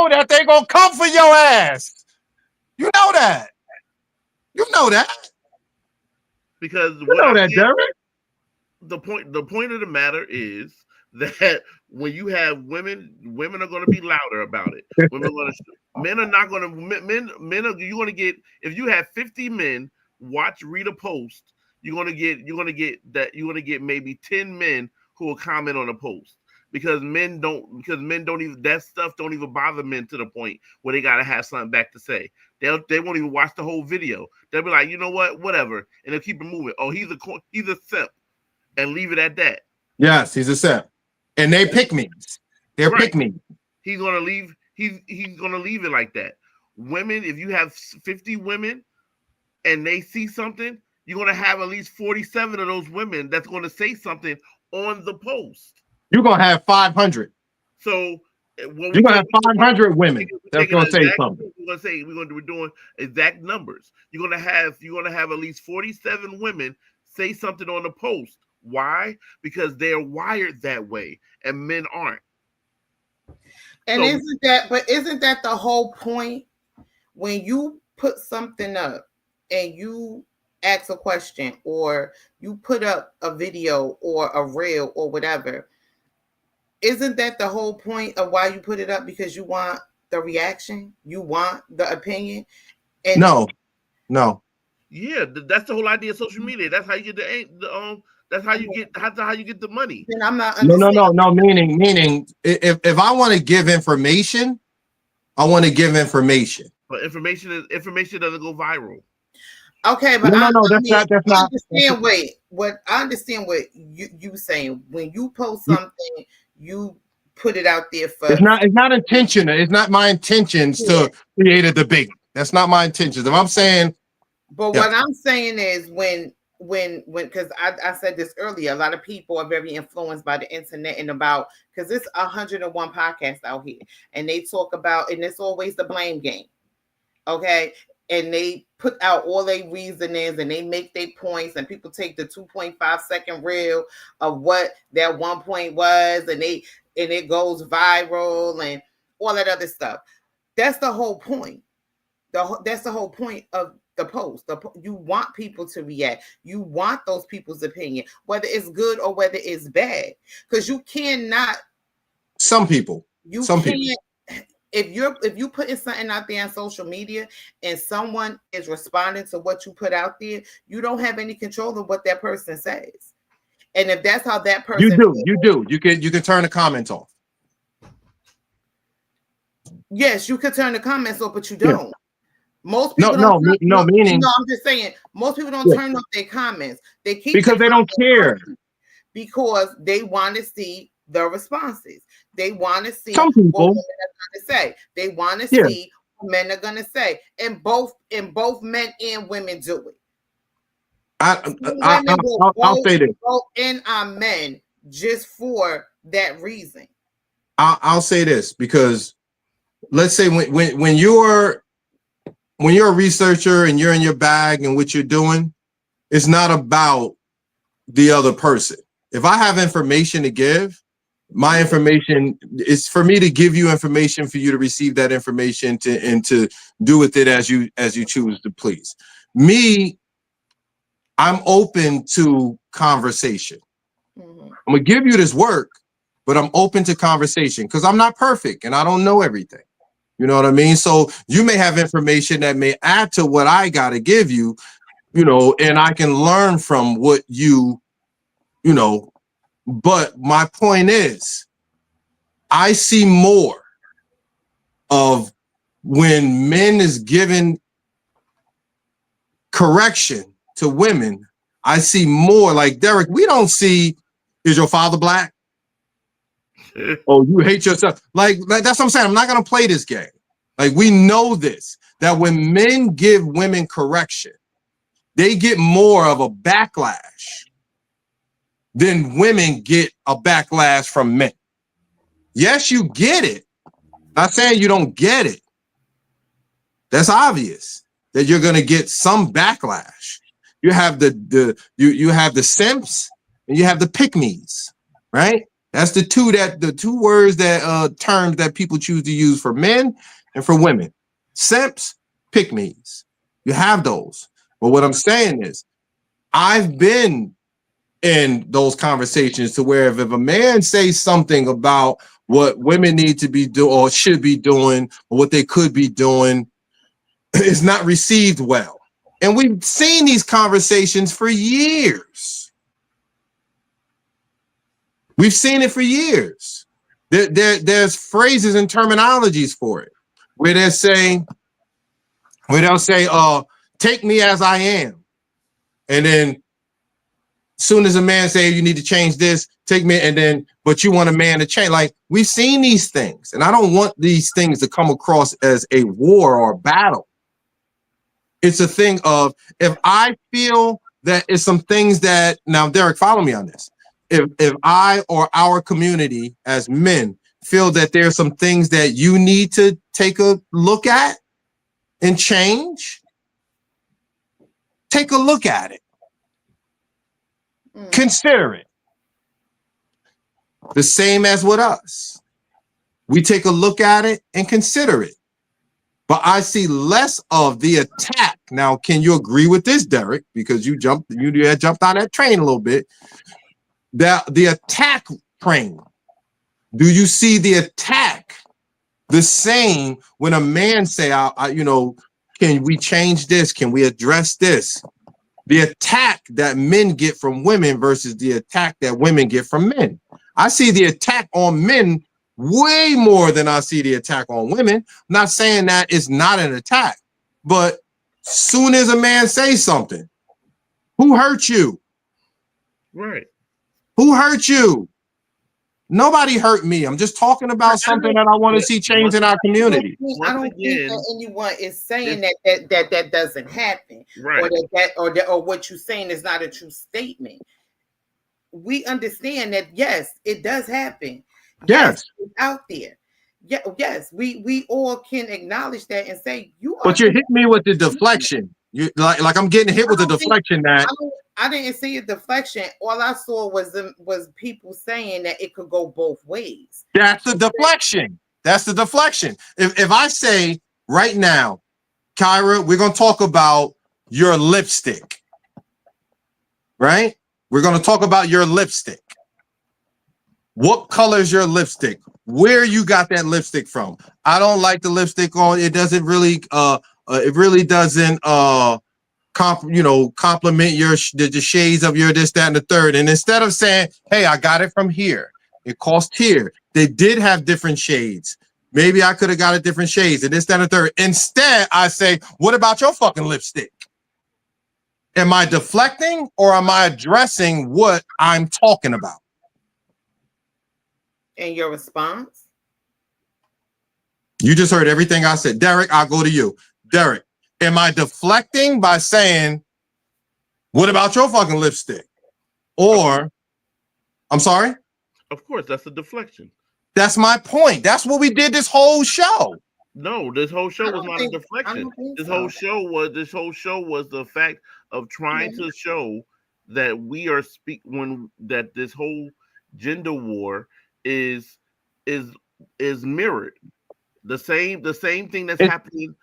that they're going to come for your ass. You know that. Because you know that, Derek. The point of the matter is that when you have women are going to be louder about it. Men are not going to. Men are. You're going to get, if you have 50 men read a post, you're going to get maybe 10 men who will comment on a post. because men don't even that stuff don't even bother men to the point where they gotta have something back to say. They won't even watch the whole video. They'll be like, you know what, whatever, and they'll keep it moving. Oh, he's a simp, and leave it at that. Yes, he's a simp. And they pick me. They're Right. pick me. He's gonna leave. He's gonna leave it like that. Women, if you have 50 women and they see something, you're gonna have at least 47 of those women that's gonna say something on the post. You're gonna have 500. So when You're gonna have 500 women that's gonna say something. We're doing exact numbers. You're gonna have at least 47 women say something on the post. Why? Because they're wired that way, and men aren't. And So- isn't that the whole point? When you put something up and you ask a question or you put up a video or a reel or whatever, isn't that the whole point of why you put it up? Because you want the reaction, you want the opinion. And No. Yeah, that's the whole idea of social media. That's how you get that's how you get the money. then I'm not No. understanding. Meaning, if I want to give information, I want to give information. But information doesn't go viral. Okay, but No, that's not. I understand what you saying. When you post something, you put it out there for. It's not intentional. It's not my intentions to create a debate. That's not my intentions. If I'm saying, but what I'm saying is when because I said this earlier, a lot of people are very influenced by the internet and about because it's 101 podcasts out here, and they talk about, and it's always the blame game. Okay. And they put out all their reasonings and they make their points, and people take the 2.5-second reel of what that 1 point was, and it goes viral and all that other stuff. That's the whole point. That's the whole point of the post. You want people to react. You want those people's opinion, whether it's good or whether it's bad, because you cannot. Some people. If you putting something out there on social media and someone is responding to what you put out there, you don't have any control of what that person says. And if that's how that person you do. You can turn the comments off. Yes, you could turn the comments off, but you don't. Yeah. Most people meaning. No, I'm just saying most people don't turn off their comments. They keep because they don't care. Because they want to see the responses. They want to see some people what women are going to say. They want to see what men are going to say. And both men and women do it. I'll say this. Vote in on men just for that reason. I'll say this because let's say when you're a researcher and you're in your bag and what you're doing, it's not about the other person. If I have information to give, my information is for me to give you information, for you to receive that information and to do with it as you choose to please. Me, I'm open to conversation. I'm gonna give you this work, but I'm open to conversation because I'm not perfect and I don't know everything. You know what I mean? So you may have information that may add to what I gotta give you, and I can learn from what you. But my point is, I see more of when men is given correction to women. I see more like Derek. We don't see, is your father black? Oh, you hate yourself. Like that's what I'm saying. I'm not gonna play this game. Like we know this, that when men give women correction, they get more of a backlash than women get a backlash from men. Yes, you get it. Not saying you don't get it. That's obvious that you're going to get some backlash. You have you have the simps and you have the pick-me's, right? That's the two words that terms that people choose to use for men and for women. Simps, pick-me's. You have those. But what I'm saying is, I've been in those conversations to where if a man says something about what women need to be doing or should be doing or what they could be doing, it's not received well. And we've seen these conversations for years. We've seen it for years. There's phrases and terminologies for it where they're saying, where they'll say, take me as I am. And then soon as a man say you need to change this, take me, and then, but you want a man to change. Like, we've seen these things, and I don't want these things to come across as a war or a battle. It's a thing of, if I feel that it's some things that, now Derek, follow me on this. If I or our community as men feel that there's some things that you need to take a look at and change, take a look at it. Consider it. The same as with us. We take a look at it and consider it. But I see less of the attack. Now, can you agree with this, Derek? Because you had jumped on that train a little bit. The attack train. Do you see the attack the same when a man say, can we change this? Can we address this? The attack that men get from women versus the attack that women get from men. I see the attack on men way more than I see the attack on women. I'm not saying that it's not an attack, but soon as a man says something, who hurt you? Right. Who hurt you? Nobody hurt me. I'm just talking about something that I want to see change in our community. I don't think that anyone is saying that doesn't happen, right? Or what you're saying is not a true statement. We understand that yes, it does happen. Yes, it's out there. Yeah, yes, we all can acknowledge that and say you are. But you hit me with the deflection. You like I'm getting hit with the deflection that I didn't see a deflection. All I saw was people saying that it could go both ways. That's the deflection. That's the deflection. If I say right now, Kyra, we're gonna talk about your lipstick. Right? We're gonna talk about your lipstick. What color is your lipstick? Where you got that lipstick from? I don't like the lipstick on. It doesn't really it really doesn't compliment the shades of your this, that, and the third. And instead of saying, hey, I got it from here, it cost here. They did have different shades. Maybe I could have got a different shades and this, that, and the third. Instead, I say, what about your fucking lipstick? Am I deflecting or am I addressing what I'm talking about? And your response? You just heard everything I said. Derek, I'll go to you. Derek, am I deflecting by saying, what about your fucking lipstick? Or, I'm sorry? Of course, that's a deflection. That's my point. That's what we did this whole show. No, this whole show was not a deflection. This whole show was the fact of trying to show that we are that this whole gender war is mirrored. The same thing that's happening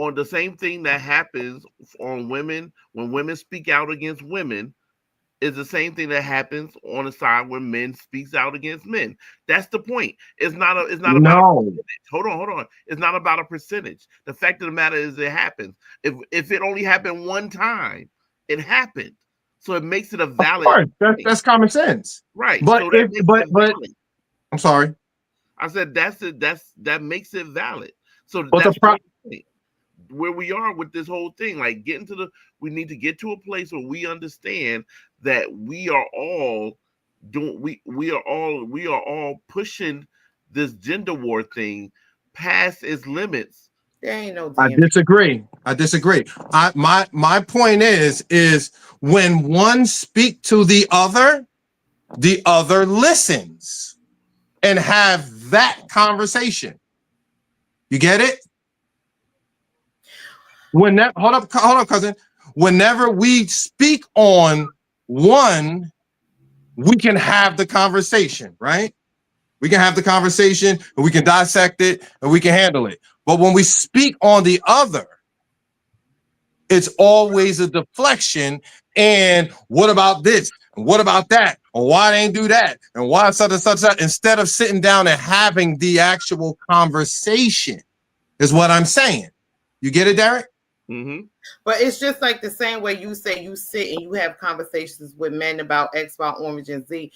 on the same thing that happens on women when women speak out against women is the same thing that happens on the side when men speaks out against men. That's the point. It's not about a percentage. Hold on. It's not about a percentage. The fact of the matter is it happens. If it only happened one time, it happened. So it makes it a valid. That's common sense. Right. But so I'm sorry. I said that makes it valid. So but that's where we are with this whole thing. Like we need to get to a place where we understand that we are all pushing this gender war thing past its limits. There ain't no I disagree. My point is when one speak to the other listens and have that conversation. You get it? Hold up, cousin. Whenever we speak on one, we can have the conversation, right? We can have the conversation and we can dissect it and we can handle it. But when we speak on the other, it's always a deflection. And what about this? And what about that? And why they ain't do that? And why such and such? Instead of sitting down and having the actual conversation, is what I'm saying. You get it, Derek? Mm-hmm. But it's just like the same way you say you sit and you have conversations with men about X, Y, Orange, and Z.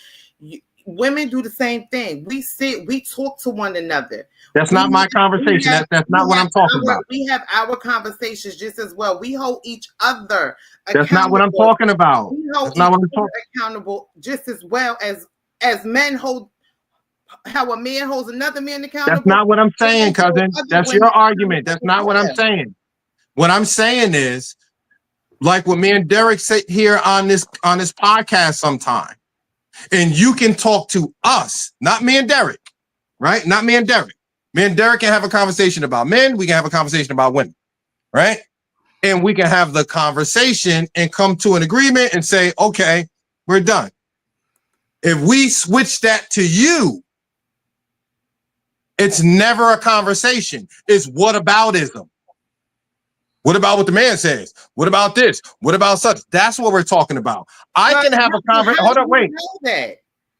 women do the same thing. We sit, we talk to one another. That's not my conversation. That's not what I'm talking about. We have our conversations just as well. We hold each other That's not what I'm accountable. talking about. We hold That's each not what I'm other talking. accountable just as well as men hold how a man holds another man That's accountable. not what I'm saying, Women hold cousin. other That's your women argument. That's accountable not as what I'm well. saying. What I'm saying is, like when me and Derek sit here on this podcast sometime, and you can talk to us, not me and Derek, right? Not me and Derek. Me and Derek can have a conversation about men. We can have a conversation about women, right? And we can have the conversation and come to an agreement and say, okay, we're done. If we switch that to you, it's never a conversation. It's whataboutism. What about what the man says? What about this? What about such? That's what we're talking about. I can have a conversation. Hold on, wait.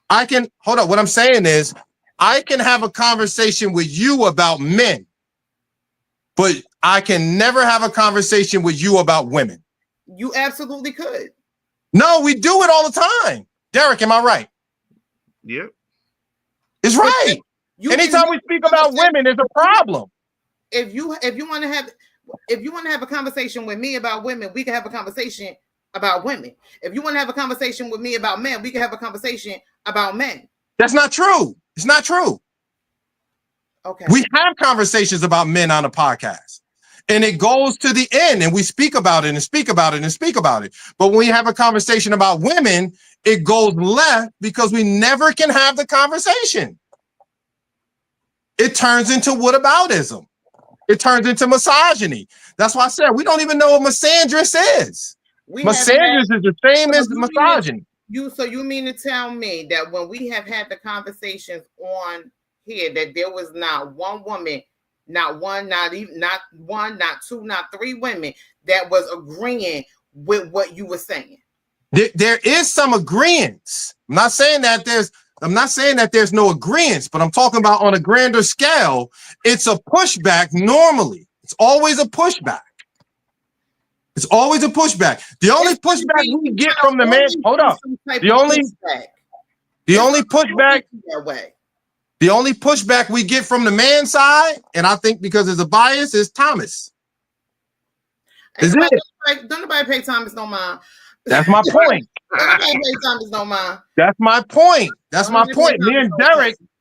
I can hold on. What I'm saying is, I can have a conversation with you about men, but I can never have a conversation with you about women. You absolutely could. No, we do it all the time. Derek, am I right? Yep. It's right. Anytime we speak about women, there's a problem. If you want to have a conversation with me about women, we can have a conversation about women. If you want to have a conversation with me about men, we can have a conversation about men. That's not true. It's not true. Okay. We have conversations about men on a podcast, and it goes to the end, and we speak about it and speak about it and speak about it. But when we have a conversation about women, it goes left because we never can have the conversation. It turns into whataboutism. It turns into misogyny. That's why I said we don't even know what misandrist is. Misandrist is the same as misogyny. So you mean to tell me that when we have had the conversations on here, that there was not one woman, not one, not even, not one, not two, not three women that was agreeing with what you were saying? There is some agreements. I'm not saying that there's no agreements, but I'm talking about on a grander scale, it's a pushback normally. It's always a pushback. It's always a pushback. The only pushback we get from the man, hold up. The only pushback we get from the man side, and I think because there's a bias, is Thomas. Is it? Don't nobody pay Thomas no mind. That's my point. That's my point. That's my point.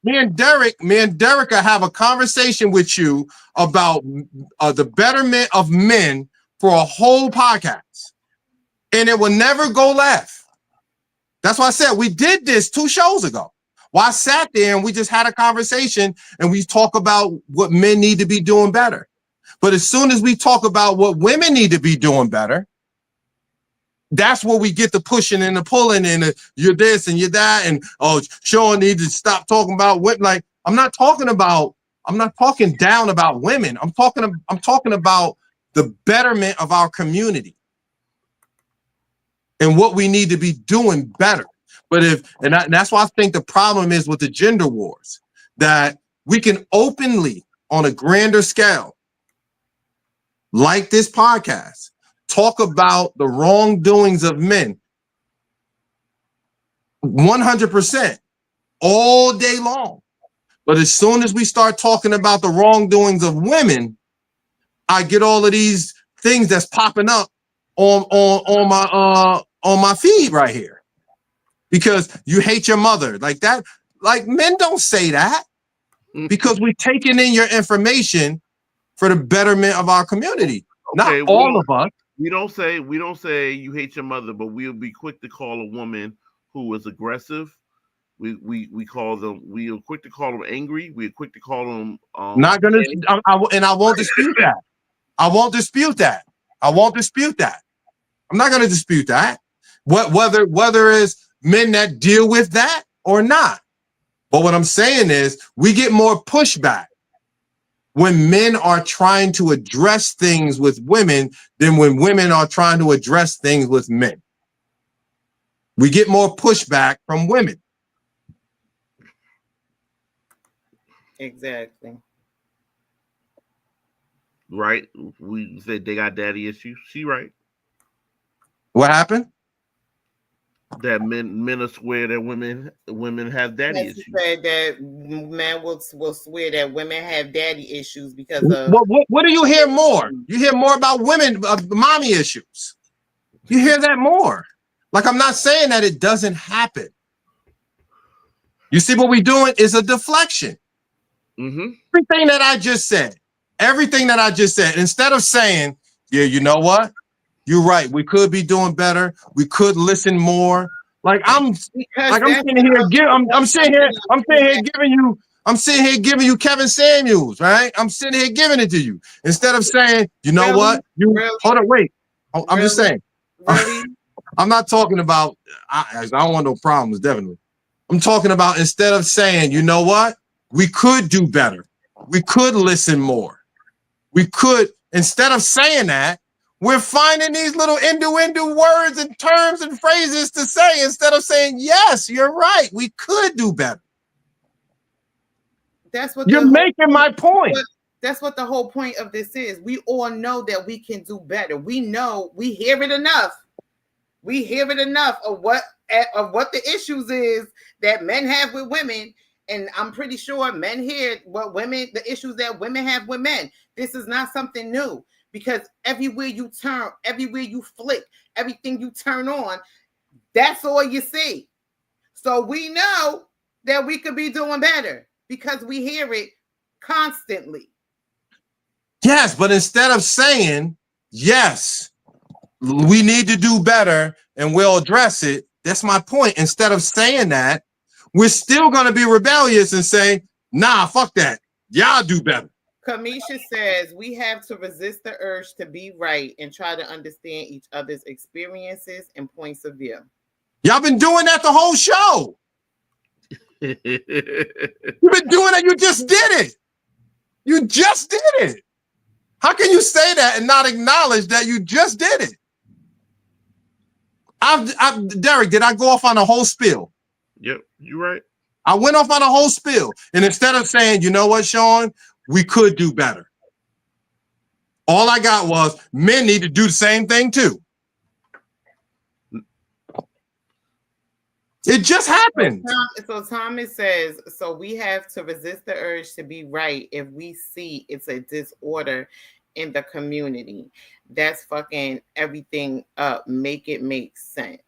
Me and Derek have a conversation with you about the betterment of men for a whole podcast, and it will never go left. That's why I said we did this 2 shows ago. Well, I sat there and we just had a conversation and we talk about what men need to be doing better. But as soon as we talk about what women need to be doing better, that's where we get the pushing and the pulling and you're this and you're that and Sean needs to stop talking about women. Like I'm not talking down about women. I'm talking about the betterment of our community and what we need to be doing better. But that's why I think the problem is with the gender wars, that we can openly on a grander scale, like this podcast, talk about the wrongdoings of men 100% all day long. But as soon as we start talking about the wrongdoings of women, I get all of these things that's popping up on my feed right here. Because you hate your mother. Like that, like men don't say that because we're taking in your information for the betterment of our community. Okay, not all of us. We don't say you hate your mother, but we'll be quick to call a woman who is aggressive. We call them. We are quick to call them angry. We're quick to call them. Not gonna. I won't dispute that. I won't dispute that. I'm not gonna dispute that. Whether it's men that deal with that or not. But what I'm saying is we get more pushback when men are trying to address things with women than when women are trying to address things with men. We get more pushback from women. Exactly. Right. We said they got daddy issues. She right. What happened? that men are swear that women have daddy Yes, he issues. said that men will swear that women have daddy issues because of. What do you hear more? You hear more about women, mommy issues. You hear that more. Like, I'm not saying that it doesn't happen. You see what we're doing is a deflection. Mm-hmm. Everything that I just said, instead of saying, yeah, you know what? You're right. We could be doing better. We could listen more. Like I'm Because like I'm that's sitting here, I'm sitting here giving you Kevin Samuels, right? I'm sitting here giving it to you. Instead of saying, you know really, what? You really, hold on, wait. I'm just really, saying. really. I'm not talking about I don't want no problems, definitely. I'm talking about instead of saying, you know what? We could do better. We could listen more. We could, instead of saying that, we're finding these little innuendo words and terms and phrases to say instead of saying, yes, you're right. We could do better. That's what You're the whole making my point. That's what the whole point of this is. We all know that we can do better. We know, we hear it enough. We hear it enough of what the issues is that men have with women. And I'm pretty sure men hear the issues that women have with men. This is not something new because everywhere you turn, everywhere you flick, everything you turn on, that's all you see. So we know that we could be doing better because we hear it constantly. Yes, but instead of saying, yes, we need to do better and we'll address it, that's my point. Instead of saying that, we're still going to be rebellious and say, nah, fuck that. Y'all do better. Kamisha says we have to resist the urge to be right and try to understand each other's experiences and points of view. Y'all been doing that the whole show. You've been doing it. You just did it. You just did it. How can you say that and not acknowledge that you just did it? Derek, did I go off on a whole spiel? Yep, you're right. I went off on a whole spiel. And instead of saying, you know what, Sean, we could do better. All I got was men need to do the same thing too. It just happened. So Thomas says, so we have to resist the urge to be right if we see it's a disorder in the community. That's fucking everything up. Make it make sense.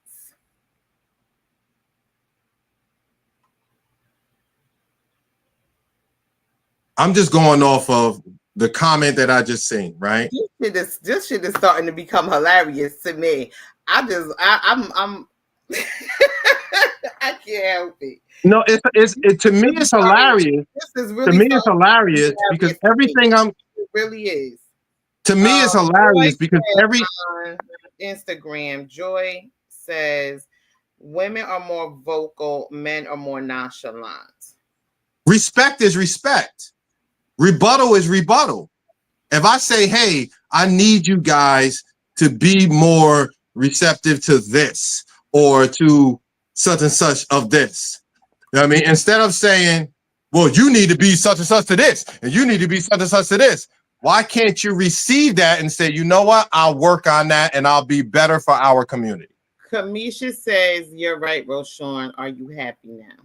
I'm just going off of the comment that I just seen, right? This shit is starting to become hilarious to me. I'm I can't help it. No, to me it's hilarious. This is really to me it's hilarious because everything it really is. To me it's hilarious because on Instagram, Joy says women are more vocal, men are more nonchalant. Respect is respect. Rebuttal is rebuttal. If I say, hey, I need you guys to be more receptive to this or to such and such of this. You know what I mean? Instead of saying, well, you need to be such and such to this, and you need to be such and such to this. Why can't you receive that and say, you know what? I'll work on that and I'll be better for our community. Kamisha says, you're right, Roshan. Are you happy now?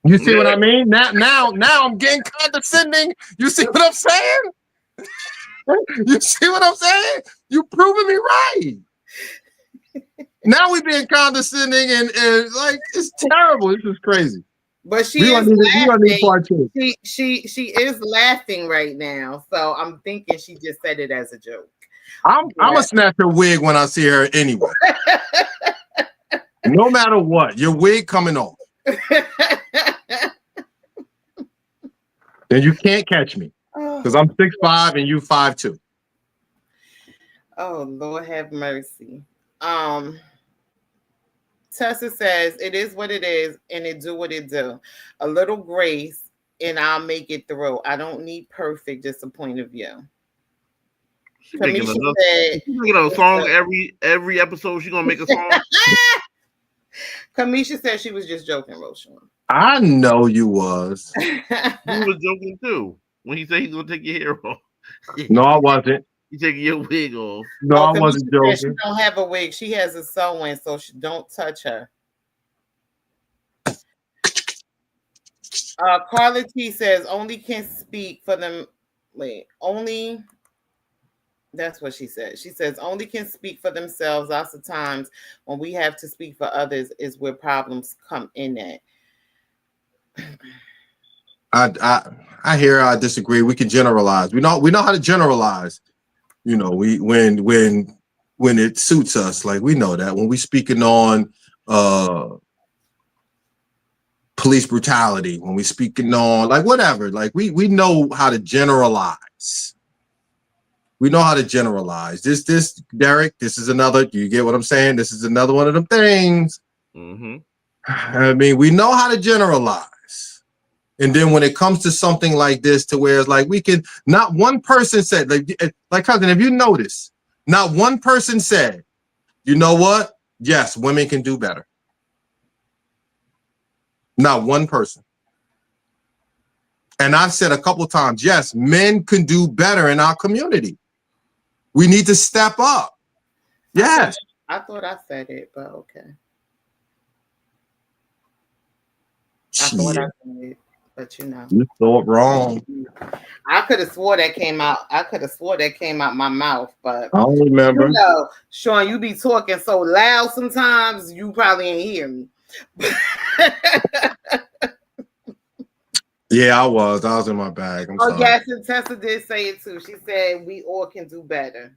You see what I mean? Now I'm getting condescending. You see what I'm saying? You see what I'm saying? You proving me right. Now we being condescending and like it's terrible. This is crazy. But she is laughing. She is laughing right now. So I'm thinking she just said it as a joke. I'm gonna snatch her wig when I see her anyway. No matter what, your wig coming off. Then you can't catch me because I'm 6'5" and you 5'2". Oh, Lord have mercy. Tessa says it is what it is and it do what it do. A little grace and I'll make it through. I don't need perfect, just a point of view. She's making a song every episode. She's gonna make a song. Kamisha said she was just joking, Roshan. I know you was. You was joking too when he said he's gonna take your hair off. No, I wasn't. You taking your wig off. No, I wasn't joking. She don't have a wig. She has a sewing, so don't touch her. Carla T says only can speak for them. Wait, only. That's what she said. She says only can speak for themselves. Lots of times when we have to speak for others is where problems come in at. I hear. I disagree. We can generalize. We know how to generalize. You know, we when it suits us, like we know that when we speaking on police brutality, when we speaking on like whatever, like we know how to generalize. We know how to generalize. This Derek, this is another. You get what I'm saying? This is another one of them things. Mm-hmm. I mean, we know how to generalize. And then when it comes to something like this, to where it's like we can, not one person said, like cousin, if you notice, not one person said, you know what? Yes, women can do better. Not one person. And I've said a couple of times, yes, men can do better in our community. We need to step up. Yes. I thought I said it, but okay. I thought I said it, but you know. You thought wrong. I could have swore that came out. I could have swore that came out my mouth, but I don't remember. You know, Sean, you be talking so loud sometimes you probably ain't hear me. Yeah, I was in my bag. I'm sorry. Yes, and Tessa did say it too. She said we all can do better.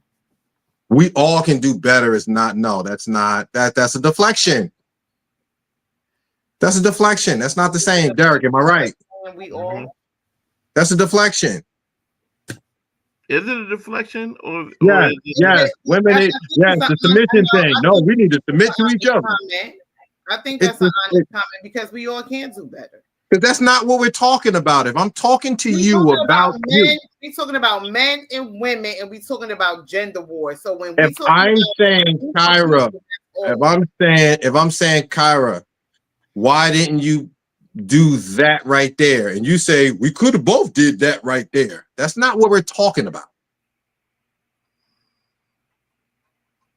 We all can do better is not, no, that's not, that's a deflection. That's a deflection. That's not the same. Derek, am I right? We all. That's a deflection. Is it a deflection or yes, women, yes, the submission thing. No, we need to submit to each other. I think that's an honest comment because we all can do better. Because that's not what we're talking about. If I'm talking to you about men, we're talking about men and women, and we're talking about gender wars. So when if I'm saying Kyra, if I'm saying Kyra, why didn't you do that right there? And you say we could have both did that right there. That's not what we're talking about.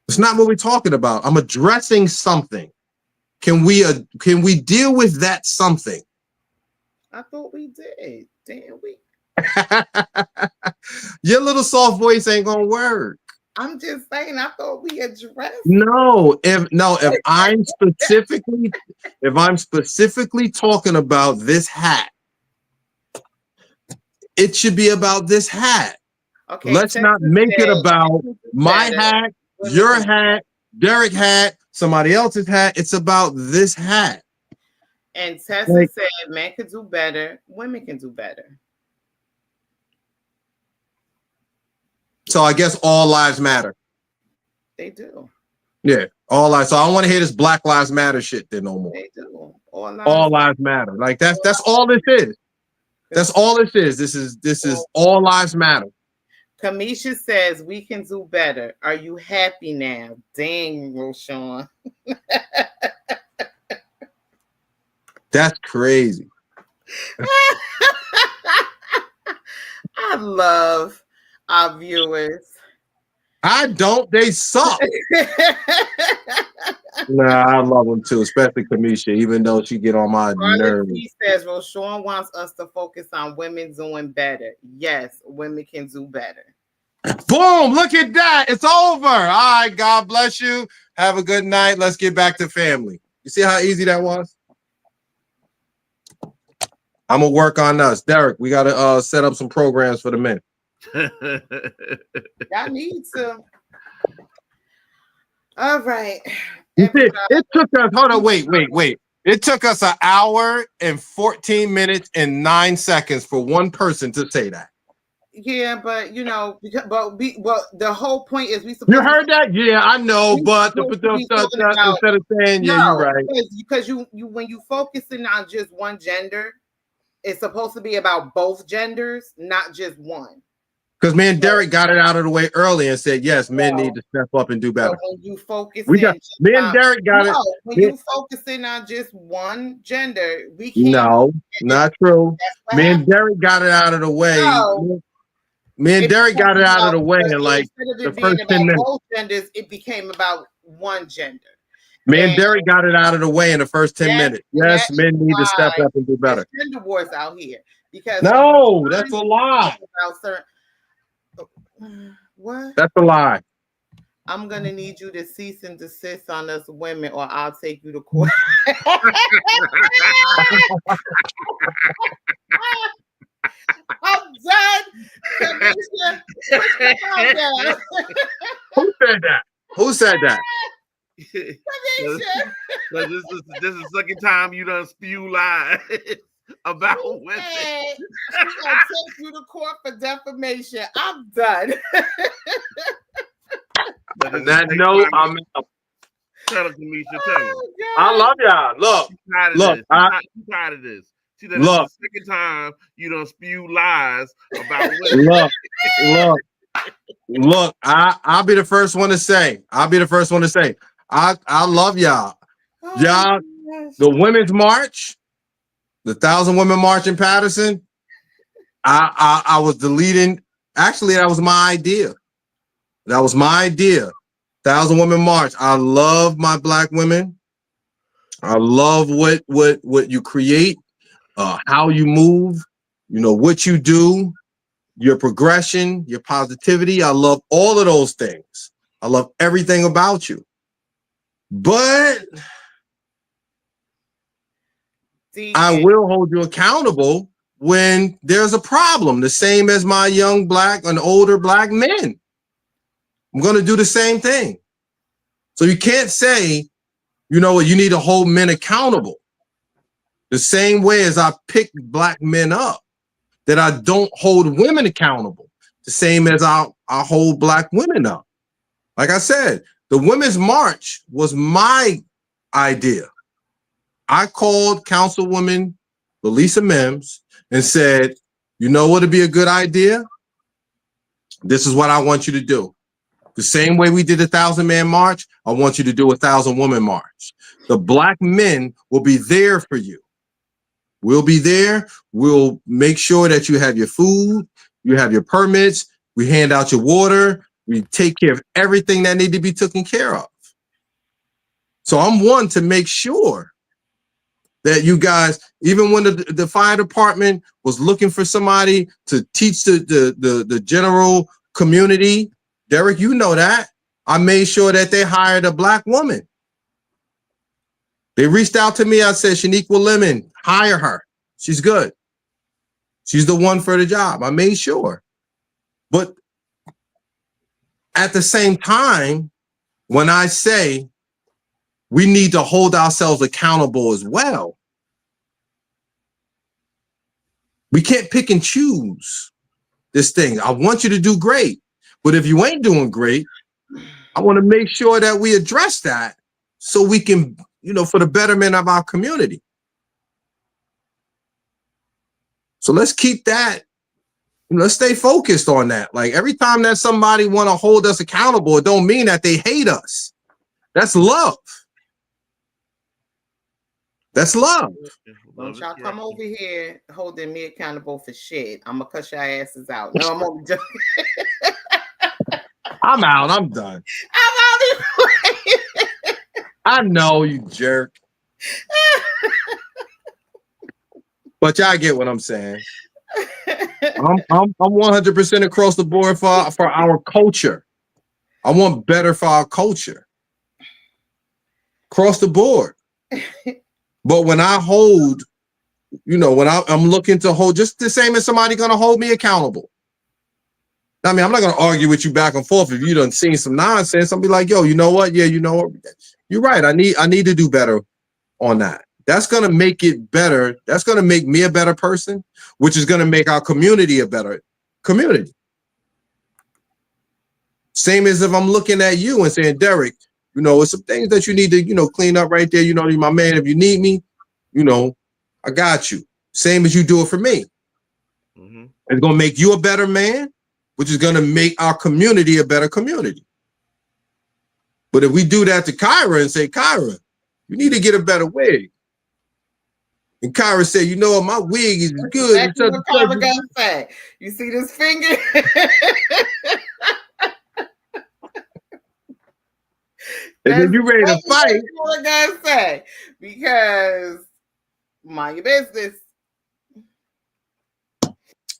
It's not what we're talking about. I'm addressing something. Can we deal with that something? I thought we did. Damn, we. Your little soft voice ain't gonna work. I'm just saying. I thought we addressed. No, if I'm specifically talking about this hat, it should be about this hat. Okay. Let's not make it about my hat, your hat, Derek hat, somebody else's hat. It's about this hat. And Tessa said men can do better, women can do better. So I guess all lives matter. They do. Yeah, all lives. So I don't want to hear this Black Lives Matter shit there no more. They do. All lives matter. Like that's all this is. That's all this is. This is all lives matter. Kamisha says we can do better. Are you happy now? Dang, Roshan. That's crazy. I love our viewers. I don't. They suck. Nah, I love them too, especially Kamisha, even though she get on my nerves. He says, Roshan wants us to focus on women doing better. Yes, women can do better. Boom! Look at that. It's over. All right. God bless you. Have a good night. Let's get back to family. You see how easy that was? I'm gonna work on us, Derek. We gotta set up some programs for the men. Y'all need to. All right. It took us. Hold on. Wait. It took us an hour and 14 minutes and 9 seconds for one person to say that. Yeah, but you know, but the whole point is You heard that? Yeah, I know, but instead of saying, yeah, you're right. Because you when you focusing on just one gender, it's supposed to be about both genders, not just one. Because me and Derek got it out of the way early and said, yes, men need to step up and do better. So when you focus me and Derek got it. When you focusing on just one gender, we can't. No, not true. Me and Derek got it out of the way. No, me and Derek got it out of the way in like the first 10 minutes. Both genders, it became about one gender. Me and And Derek got it out of the way in the first 10 that's minutes. and Yes, that is men need to step why up and do there's better. gender wars out here. Because when No, you that's learn a to lie. talk about certain what? That's a lie. I'm gonna need you to cease and desist on us women, or I'll take you to court. I'm done. Kamisha, put your phone down. Who said that? Who said that? Kamisha, But this is the second time you done spew lies about she women. said she gonna take you to court for defamation. I'm done. But this On is the that second note, time. Tell her, Kamisha, tell her. Oh I God. love y'all. Look, She's tired of look, this. I She's tired of this. See that this is look, the second time you done spew lies about women. look, look, look. I'll be the first one to say. I'll be the first one to say. I love y'all. Oh Y'all, my gosh. the Women's March, the 1,000 Women March in Patterson. I was the leading. Actually, that was my idea. That was my idea. 1,000 Women March. I love my Black women. I love what you create, how you move, what you do, your progression, your positivity. I love all of those things. I love everything about you. But I Deacon. will hold you accountable when there's a problem, the same as my young Black and older Black men. I'm going to do the same thing. So you can't say, you know what, you need to hold men accountable. The same way as I pick Black men up, that I don't hold women accountable. The same as I hold Black women up. Like I said, the Women's March was my idea. I called Councilwoman Lisa Mims and said, you know what would be a good idea? This is what I want you to do. The same way we did 1,000-man march, I want you to do 1,000-woman march. The Black men will be there for you. We'll be there. We'll make sure that you have your food, you have your permits, we hand out your water, we take care of everything that needs to be taken care of. So I'm one to make sure that you guys, even when the fire department was looking for somebody to teach the general community, Derek, you know that, I made sure that they hired a Black woman. They reached out to me. I said, Shaniqua Lemon, hire her. She's good. She's the one for the job. I made sure. But at the same time, when I say we need to hold ourselves accountable as well, we can't pick and choose this thing. I want you to do great. But if you ain't doing great, I want to make sure that we address that so we can, for the betterment of our community. So let's keep that. Let's stay focused on that. Like every time that somebody want to hold us accountable, it don't mean that they hate us. That's love. That's love. Don't y'all come over here holding me accountable for shit. I'm gonna cuss your asses out. No, I'm only joking. I'm out. I'm done. I'm only playing. I know, you jerk. But y'all get what I'm saying. I'm 100% across the board for our culture. I want better for our culture. Across the board. But when I hold, when I'm looking to hold, just the same as somebody gonna hold me accountable. I mean, I'm not gonna argue with you back and forth if you done seen some nonsense. I'll be like, yo, you know what? Yeah, you know what? You're right. I need to do better on that. That's gonna make it better. That's gonna make me a better person, which is gonna make our community a better community. Same as if I'm looking at you and saying, Derek, it's some things that you need to, clean up right there. You're my man. If you need me, I got you. Same as you do it for me. Mm-hmm. It's going to make you a better man, which is going to make our community a better community. But if we do that to Kyra and say, Kyra, you need to get a better wig. And Kyra said, you know what, my wig is good. Exactly what Kyra gonna say. You see this finger? And then That's you ready to fight. what I gotta say. Because mind your business.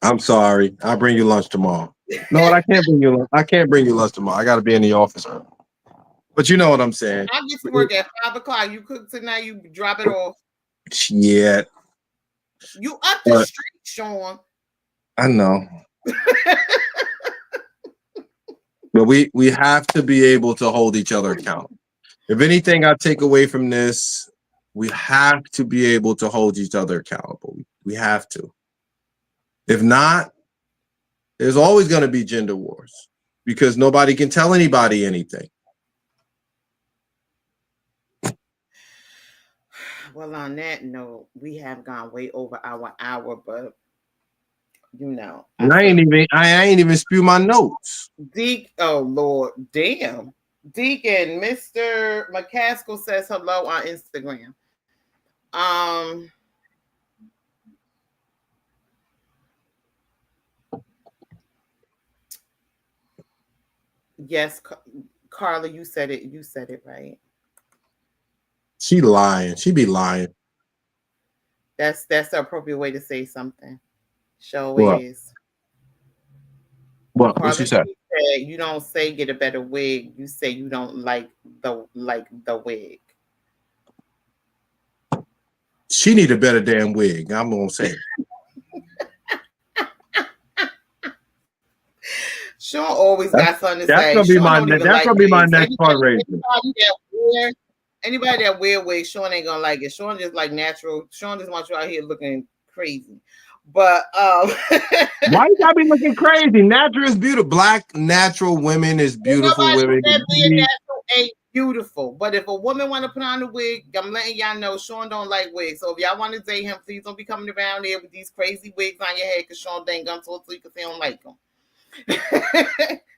I'm sorry. I'll bring you lunch tomorrow. No, I can't bring you. I can't bring you lunch tomorrow. I got to be in the office early. But you know what I'm saying. I get to work at 5 o'clock. You cook tonight, you drop it off. Yeah, You up the but street, Sean. I know. But we have to be able to hold each other accountable. If anything I take away from this, we have to be able to hold each other accountable. We have to. If not, there's always going to be gender wars because nobody can tell anybody anything. Well, on that note, we have gone way over our hour, but And I ain't even spew my notes. Deke, oh Lord, damn. Deacon, Mr. McCaskill says hello on Instagram. Um, yes, Carla, you said it. You said it right. She lying. She be lying. That's the appropriate way to say something. Show What? is. What Carla she said? said you don't say get a better wig. You say you don't like the wig. She need a better damn wig. I'm gonna say. Sean always got something to That's say. gonna be Sean my don't even that's like gonna be my wigs. next fundraiser. Anybody that wear wigs, Sean ain't gonna like it. Sean just like natural. Sean just wants you out here looking crazy. But why you gotta be looking crazy? Natural is beautiful. Black natural women is beautiful nobody women. that being natural ain't beautiful. But if a woman want to put on a wig, I'm letting y'all know Sean don't like wigs. So if y'all want to date him, please don't be coming around here with these crazy wigs on your head because Sean ain't gonna talk to you because he don't like them.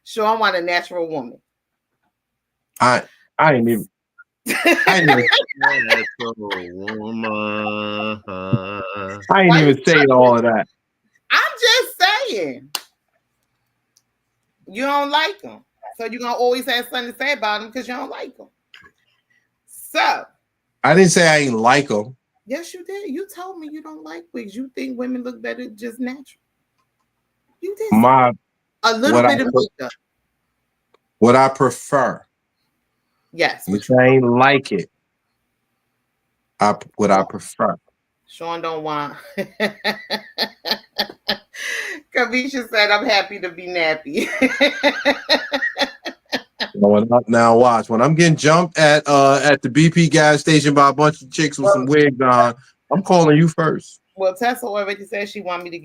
Sean want a natural woman. I ain't even. I ain't even saying all of that. I'm just saying. You don't like them. So you're going to always have something to say about them because you don't like them. So. I didn't say I ain't like them. Yes, you did. You told me you don't like wigs. You think women look better just natural. You did. A little bit of makeup. What I prefer. Yes. Which I ain't like it. What I prefer. Sean don't want. Kavisha said, I'm happy to be nappy. Now watch. When I'm getting jumped at the BP gas station by a bunch of chicks with some wigs on, I'm calling you first. Well, Tessa already said she wanted me to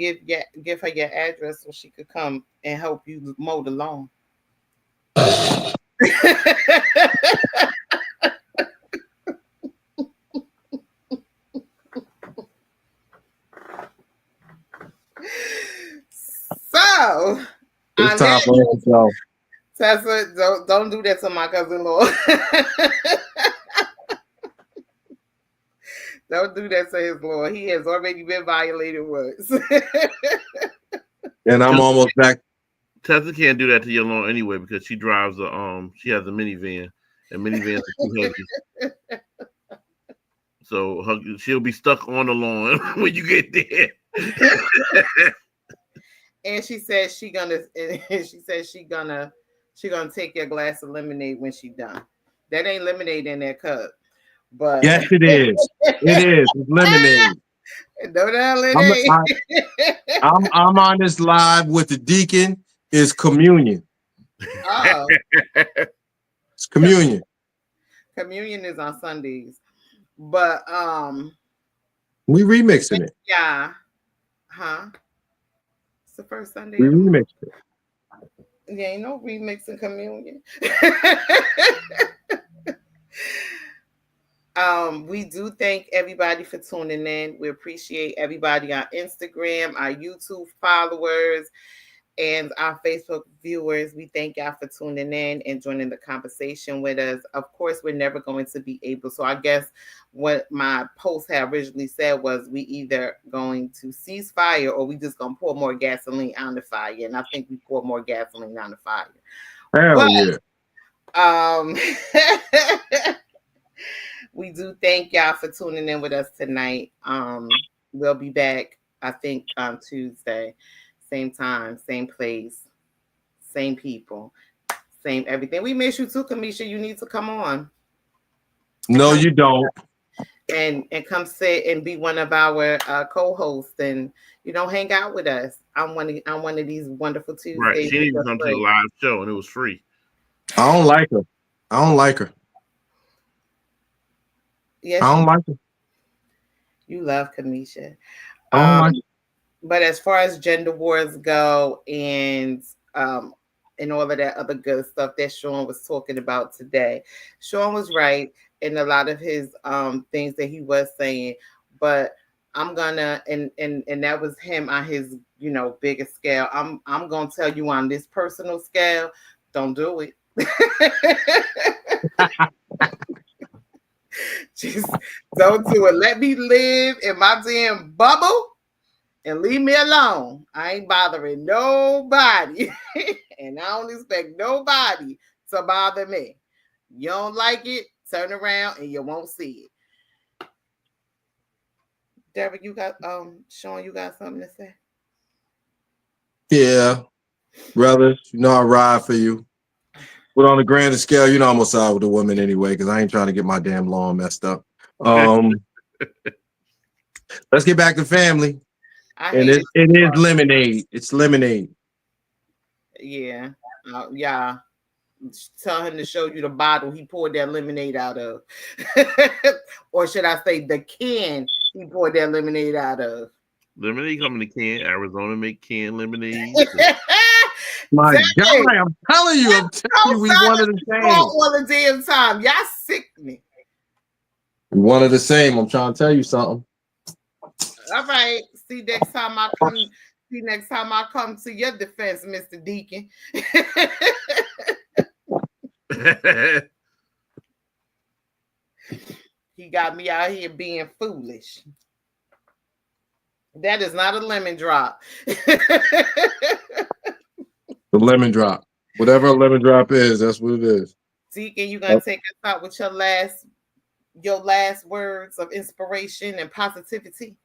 give her your address so she could come and help you mow the lawn. So, it's time for us to go. Tessa, don't do that to my cousin-in-law. Don't do that to his law. He has already been violated once. And I'm almost back. Tessa can't do that to your lawn anyway because she drives she has a minivan, and minivans are too heavy. So she'll be stuck on the lawn when you get there. And she says she gonna take your glass of lemonade when she done. That ain't lemonade in that cup. But yes, it is. It is. It's lemonade. I'm on this live with the deacon. Is communion. Oh. It's communion. Communion is on Sundays. But we remixing it. Yeah. Huh? It's the first Sunday. We remixed it. Yeah, ain't no remixing communion. We do thank everybody for tuning in. We appreciate everybody on Instagram, our YouTube followers, and our Facebook viewers. We thank y'all for tuning in and joining the conversation with us. Of course, we're never going to be able. So I guess what my post had originally said was we either going to cease fire or we just gonna pour more gasoline on the fire. And I think we pour more gasoline on the fire. Hell yeah. we do thank y'all for tuning in with us tonight. We'll be back, I think, on Tuesday, same time, same place, same people, same everything. We miss you too, Kamisha. You need to come on and No, come you don't. and come sit and be one of our co-hosts, and hang out with us on one of these wonderful Right. Tuesdays. She didn't even That's come to the free. live show, and it was free. I don't like her. I don't like her. Yes, I don't like her. you love Kamisha. I don't Um, like but as far as gender wars go, and all of that other good stuff that Sean was talking about today, Sean was right in a lot of his things that he was saying, but I'm gonna and that was him on his biggest scale. I'm gonna tell you on this personal scale, don't do it. Just don't do it. Let me live in my damn bubble and leave me alone. I ain't bothering nobody. And I don't expect nobody to bother me. You don't like it, turn around and you won't see it. Derek, you got Sean, you got something to say? Yeah, brothers, I ride for you. But on the grander scale, I'm gonna side with the woman anyway, because I ain't trying to get my damn lawn messed up. Let's get back to family. I And hate it it. is lemonade. It's lemonade. Yeah. Yeah. Tell him to show you the bottle he poured that lemonade out of. Or should I say the can he poured that lemonade out of. Lemonade come in a can. Arizona make canned lemonade. My God, Dang, I'm telling you, we one of the same. all the damn time. Y'all sick me. We one of the same. I'm trying to tell you something. All right. See next time I come. See next time I come to your defense, Mr. Deacon. He got me out here being foolish. That is not a lemon drop. The lemon drop. Whatever a lemon drop is, that's what it is. Deacon, you gonna take us out with your last words of inspiration and positivity?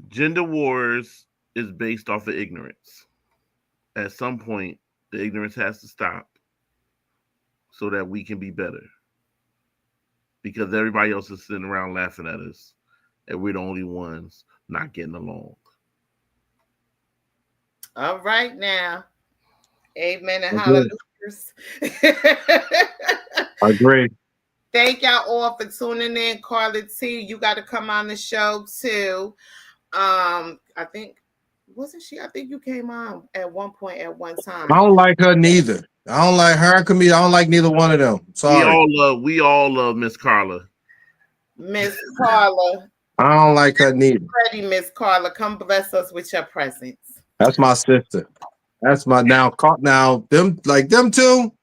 Gender wars is based off of ignorance. At some point, the ignorance has to stop so that we can be better. Because everybody else is sitting around laughing at us, and we're the only ones not getting along. All right now. Amen and Okay. hallelujah. I agree. Thank y'all all for tuning in. Carla T, you got to come on the show too. I think wasn't she? I think you came on at one point at one I time. don't like her neither. I don't like her and Camille. I don't like neither one of them. Sorry. We all love Miss Carla. Miss Carla. I don't like her neither. Ready, Miss Carla. Come bless us with your presence. That's my sister. That's my now them two.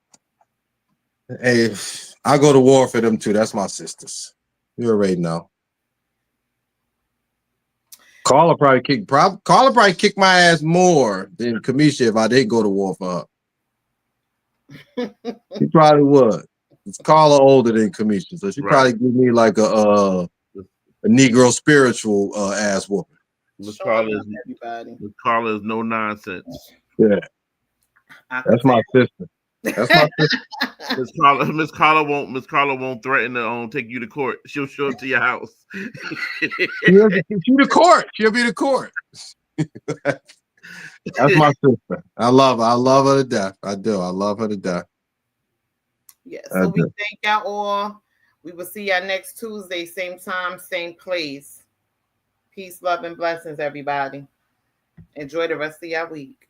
Hey, I go to war for them two. That's my sisters. You already know. Carla probably kick my ass more than Kamisha if I didn't go to war for her. She probably would. It's Carla older than Kamisha, so she probably give me like a Negro spiritual ass whooping. Miss Carla is no nonsense. Yeah, that's my sister. That's my sister. Miss Carla won't threaten to take you to court. She'll show up to your house. She'll be the court. She'll be the court. That's my sister. I love her. I love her to death. I do. I love her to death. Yeah. So we thank y'all all. We will see y'all next Tuesday, same time, same place. Peace, love, and blessings, everybody. Enjoy the rest of your week.